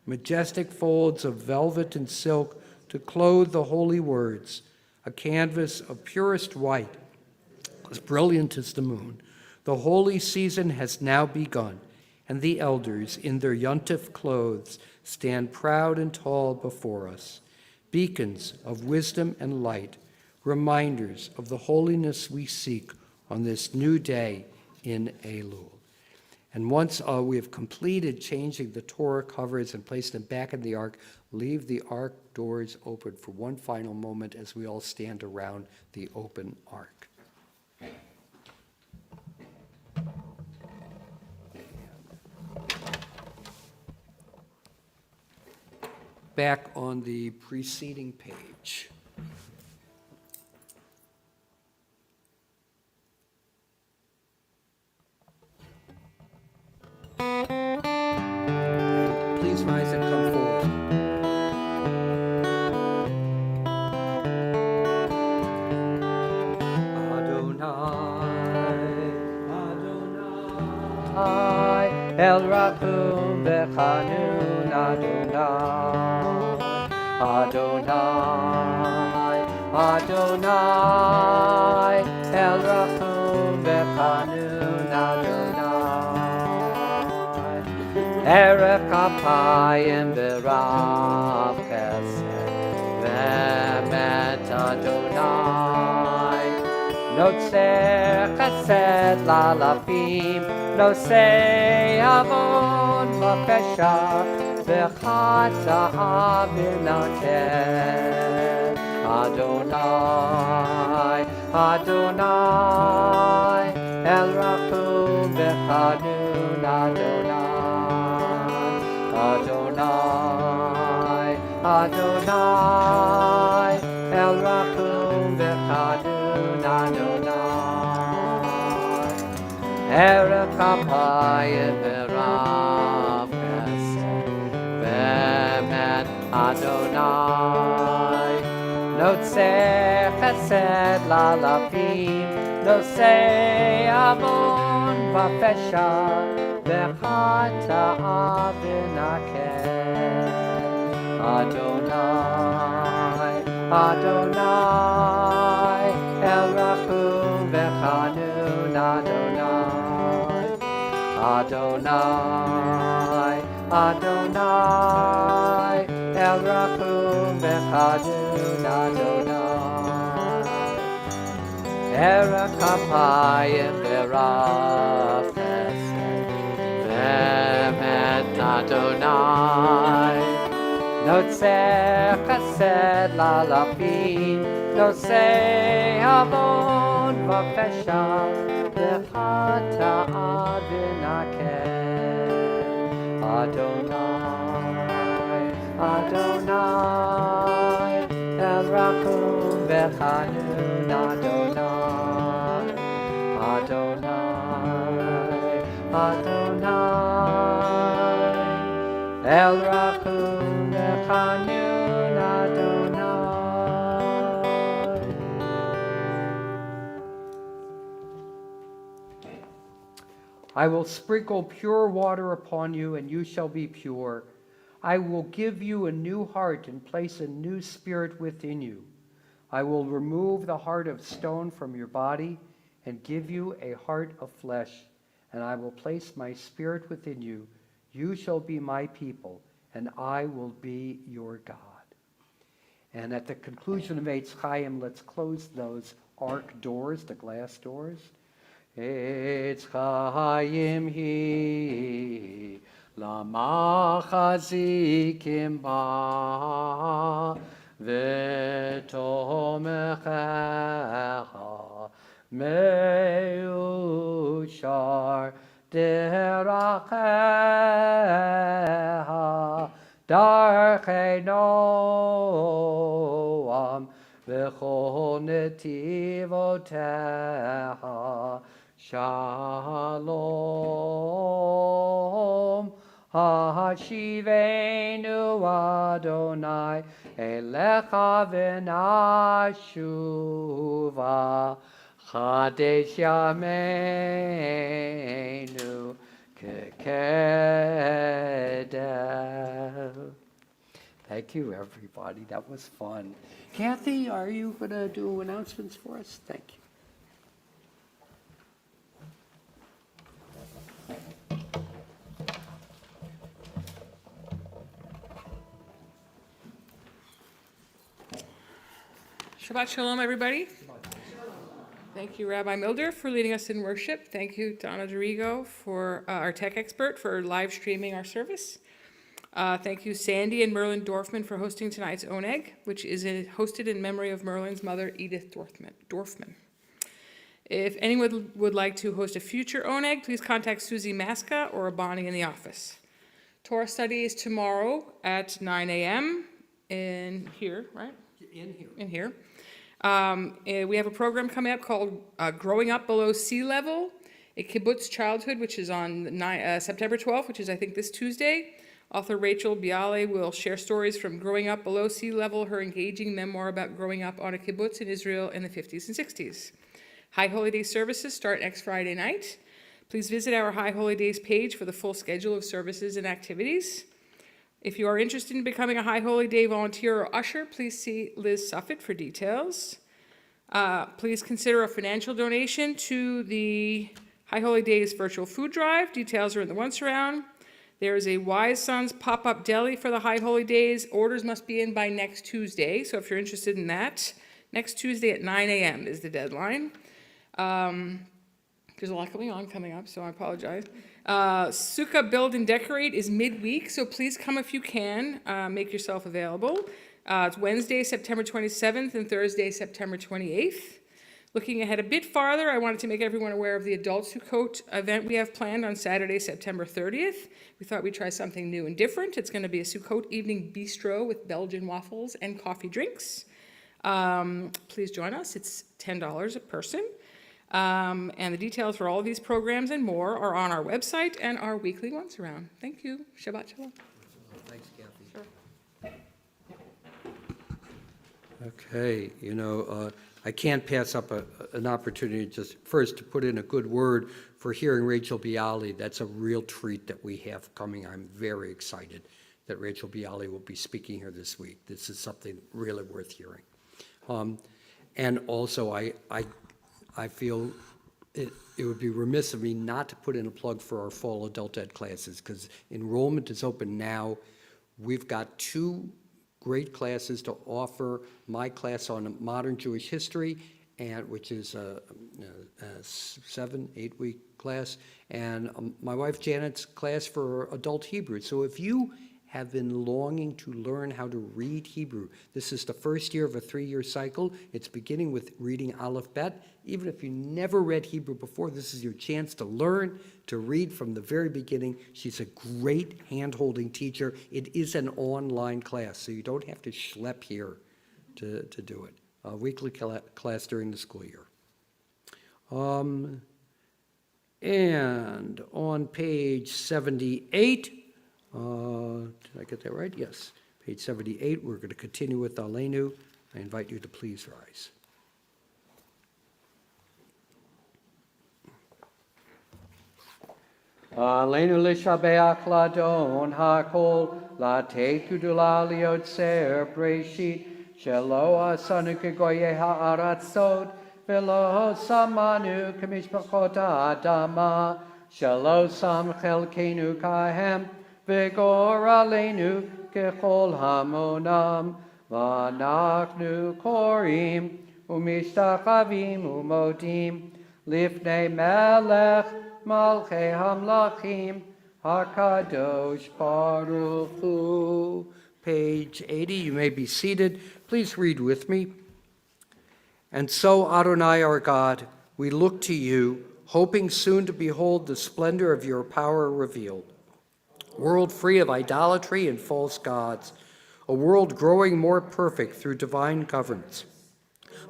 Majestic folds of velvet and silk to clothe the holy words, a canvas of purest white, as brilliant as the moon. The holy season has now begun, and the elders, in their yontif clothes, stand proud and tall before us, beacons of wisdom and light, reminders of the holiness we seek on this new day in Elul. And once we have completed changing the Torah covers and placed them back in the ark, leave the ark doors open for one final moment as we all stand around the open ark. Back on the preceding page. Please rise and come forward. Adonai, Adonai, El Rachum V'Chanun Adonai, Adonai, Adonai, El Rachum V'Chanun Adonai. Erech Apayim B'Rav Chesed V'Emet Adonai. Notzeh Chesed Lalafim, Nosei Avon V'Pesha V'Chatzah V'Natet. Adonai, Adonai, El Rachum V'Chanun Adonai. Adonai, Adonai, El Rachum V'Chanun Adonai. Erech Apayim B'Rav Chesed V'Emet Adonai. Notzeh Chesed Lalafim, Nosei Avon V'Pesha v'chata avinaken. Adonai, Adonai, El Rachum v'chanun Adonai. Adonai, Adonai, El Rachum v'chanun Adonai. Erech Apayim v'Rav Chesed v'Emet Adonai. Notzeh Chesed la'lapid, Notzeh Avon v'pesha, v'chata avinaken. Adonai, Adonai, El Rachum v'chanun Adonai. Adonai, Adonai, El Rachum v'chanun Adonai. I will sprinkle pure water upon you, and you shall be pure. I will give you a new heart and place a new spirit within you. I will remove the heart of stone from your body and give you a heart of flesh, and I will place my spirit within you. You shall be my people, and I will be your God. And at the conclusion of Eitz Chaim, let's close those ark doors, the glass doors. Eitz Chaim hi lamachazikim ba v'tomechecha meushar derachecha darchei noam v'chol netivotecha Shalom, Hashivenu Adonai, Elecha v'nashuva, Chadesh yameinu kekedem. Thank you, everybody. That was fun. Kathy, are you going to do announcements for us? Thank you. Shabbat Shalom, everybody. Thank you, Rabbi Milder, for leading us in worship. Thank you, Donna Dorigo, for our tech expert, for live streaming our service. Thank you, Sandy and Merlin Dorfman, for hosting tonight's Oneg, which is hosted in memory of Merlin's mother, Edith Dorfman. If anyone would like to host a future Oneg, please contact Susie Maska or Bonnie in the office. Torah study is tomorrow at 9 a.m. in here, right? In here. We have a program coming up called Growing Up Below Sea Level, a kibbutz childhood, which is on September 12th, which is, I think, this Tuesday. Author Rachel Biale will share stories from growing up below sea level, her engaging memoir about growing up on a kibbutz in Israel in the 50s and 60s. High Holy Day services start next Friday night. Please visit our High Holy Days page for the full schedule of services and activities. If you are interested in becoming a High Holy Day volunteer or usher, please see Liz Suffit for details. Please consider a financial donation to the High Holy Days virtual food drive. Details are in the once around. There is a Wise Sons pop-up deli for the High Holy Days. Orders must be in by next Tuesday, so if you're interested in that, next Tuesday at 9 a.m. is the deadline. There's a lot coming up, so I apologize. Sukkah Build and Decorate is midweek, so please come if you can. Make yourself available. It's Wednesday, September 27th, and Thursday, September 28th. Looking ahead a bit farther, I wanted to make everyone aware of the Adult Sukkot event we have planned on Saturday, September 30th. We thought we'd try something new and different. It's going to be a Sukkot evening bistro with Belgian waffles and coffee drinks. Please join us. It's $10 a person. And the details for all of these programs and more are on our website and our weekly once around. Thank you. Shabbat Shalom. Thanks, Kathy. Sure. Okay, I can't pass up an opportunity just first to put in a good word for hearing Rachel Bialy. That's a real treat that we have coming. I'm very excited that Rachel Bialy will be speaking here this week. This is something really worth hearing. And also, I feel it would be remiss of me not to put in a plug for our fall adult ed classes, because enrollment is open now. We've got 2 great classes to offer. My class on modern Jewish history, and which is a 7-8 week class, and my wife Janet's class for adult Hebrew. So if you have been longing to learn how to read Hebrew, this is the first year of a 3-year cycle. It's beginning with reading Aleph Bet. Even if you never read Hebrew before, this is your chance to learn to read from the very beginning. She's a great hand-holding teacher. It is an online class, so you don't have to schlep here to do it. A weekly class during the school year. And on page 78, did I get that right? Yes. Page 78, we're going to continue with Aleinu. I invite you to please rise. Aleinu l'shabeach ladon hakol latetu dulaliot ser breshit shelo asanu kegoye ha'aratzot velo samanu kamishpachot adama shelo sam chelkenu kahem v'gor aleinu kechol hamonam v'anachnu korim umishtachavim umodim lifnei melech Malchei Hamlachim HaKadosh Baruch Hu. Page 80, you may be seated. Please read with me. And so, Adonai our God, we look to you, hoping soon to behold the splendor of your power revealed. A world free of idolatry and false gods. A world growing more perfect through divine governance.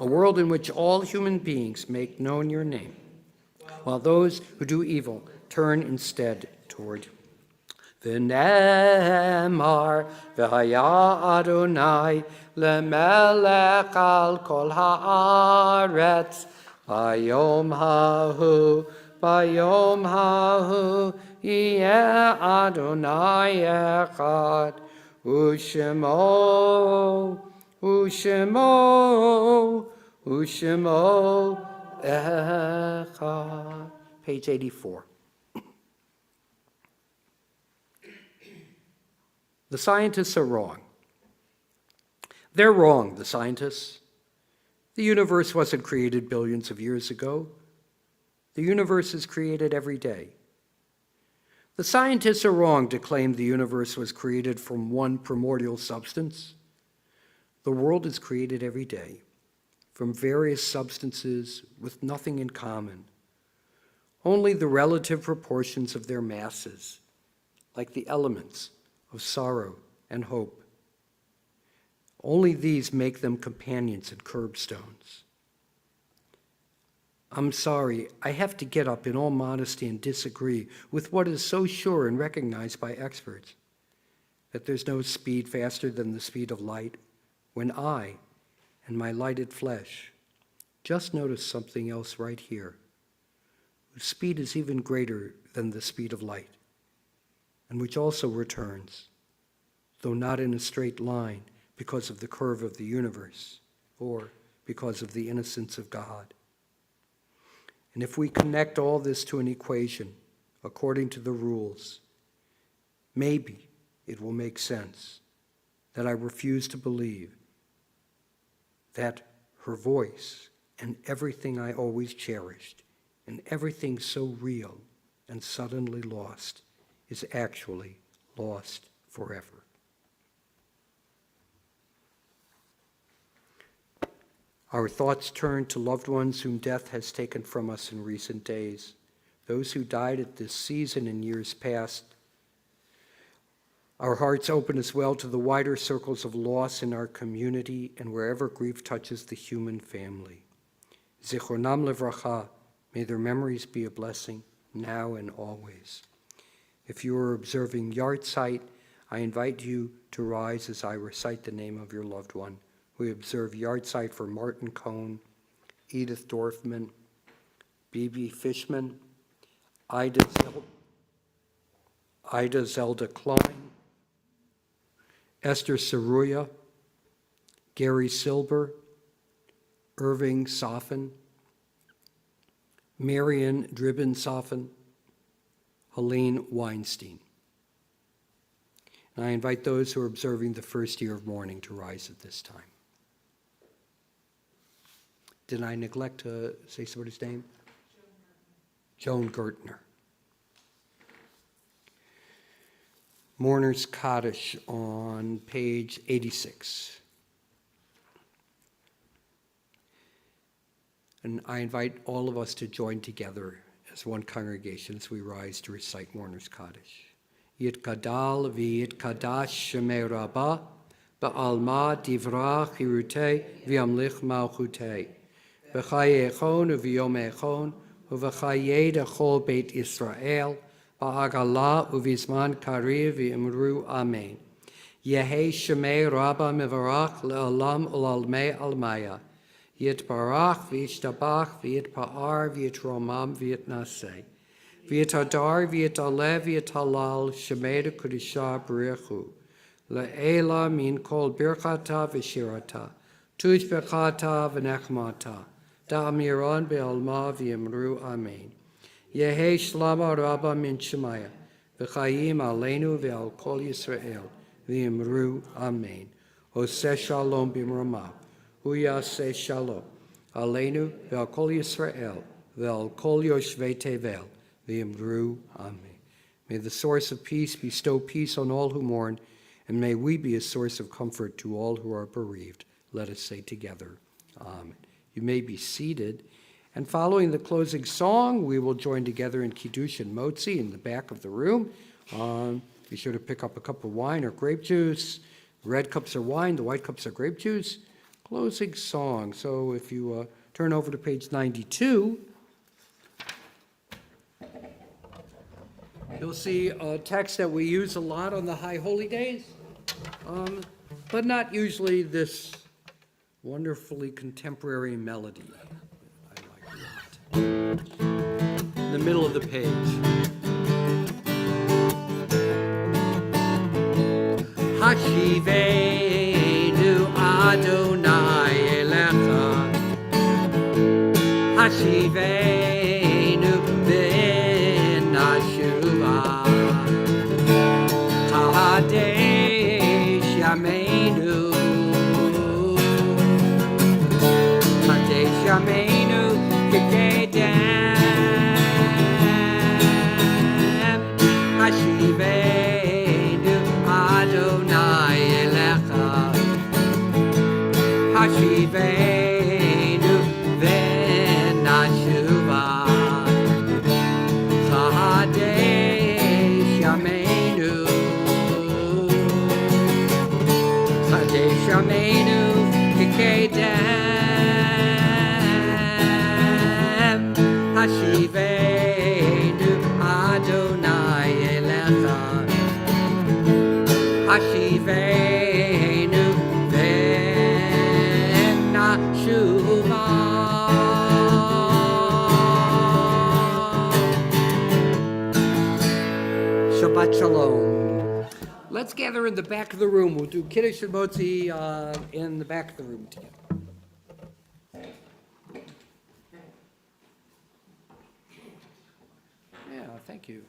A world in which all human beings make known your name, while those who do evil turn instead toward you. V'nemar v'haya Adonai lemelech al kol haaretz bayom hahu yeh Adonai echad u'shemo Echad. Page 84. The scientists are wrong. They're wrong, the scientists. The universe wasn't created billions of years ago. The universe is created every day. The scientists are wrong to claim the universe was created from one primordial substance. The world is created every day from various substances with nothing in common, only the relative proportions of their masses, like the elements of sorrow and hope. Only these make them companions and curbstones. I'm sorry, I have to get up in all modesty and disagree with what is so sure and recognized by experts, that there's no speed faster than the speed of light, when I, and my lighted flesh, just notice something else right here, whose speed is even greater than the speed of light, and which also returns, though not in a straight line because of the curve of the universe, or because of the innocence of God. And if we connect all this to an equation, according to the rules, maybe it will make sense that I refuse to believe that her voice and everything I always cherished and everything so real and suddenly lost is actually lost forever. Our thoughts turn to loved ones whom death has taken from us in recent days, those who died at this season in years past. Our hearts open as well to the wider circles of loss in our community and wherever grief touches the human family. Zichronam levracha, may their memories be a blessing now and always. If you are observing Yahrzeit, I invite you to rise as I recite the name of your loved one We observe yahrzeit for Martin Cohn, Edith Dorfman, B.B. Fishman, Ida Zelda Klein, Esther Saruya, Gary Silber, Irving Soffen, Marion Dribben-Soffen, Helene Weinstein. And I invite those who are observing the first year of mourning to rise at this time. Did I neglect to say somebody's name? Joan Gertner. Mourner's Kaddish on page 86. And I invite all of us to join together as one congregation as we rise to recite Mourner's Kaddish. Yitkadal v'yitkadash shemei rabbah, ba'alma divrach hirutei v'yamlich malchutei, v'chaye echon u'v'yom echon, u'v'chaye dechol beit Yisrael, ba'agala u'v'zman kariv v'imru amen. Yehi shemei rabbah mevarach le'olam u'lalmei almaya, Yitbarach v'yishtabach v'yitpa'ar v'yitromam v'yitnaseh. V'yitadar v'yitalev v'yitalal shemeda kudisha b'rechu. Le'ela min kol birchata v'shirata. Tushbechata v'nechmata. Da'amiron be'alma v'yimru amen. Yehe shlama rabba min shemaya. V'chayim aleinu ve'al kol Yisrael. V'yimru amen. Oseh shalom b'mramav. Huyaseh shalom. Aleinu ve'al kol Yisrael. Ve'al kol yoshvei tevel. V'yimru amen. May the source of peace bestow peace on all who mourn, and may we be a source of comfort to all who are bereaved. Let us say together, amen. You may be seated. And following the closing song, we will join together in Kiddush and Motzi in the back of the room. Be sure to pick up a cup of wine or grape juice. The red cups are wine, the white cups are grape juice. Closing song. So if you turn over to page 92, you'll see a text that we use a lot on the High Holy Days, but not usually this wonderfully contemporary melody. I like a lot. In the middle of the page. Hashivenu Adonai Elecha, Hashivenu V'nashuva, Hadesh Yameinu, Hadesh Yameinu Kekedem, Hashivenu Adonai Elecha, Hashivenu V'nashuva, Chadesh Yameinu, Chadesh Yameinu Kekedem, Hashivenu Adonai Elecha, Hashivenu V'nashuva. Shabbat Shalom. Let's gather in the back of the room. We'll do Kiddush and Motzi in the back of the room together. Yeah, thank you.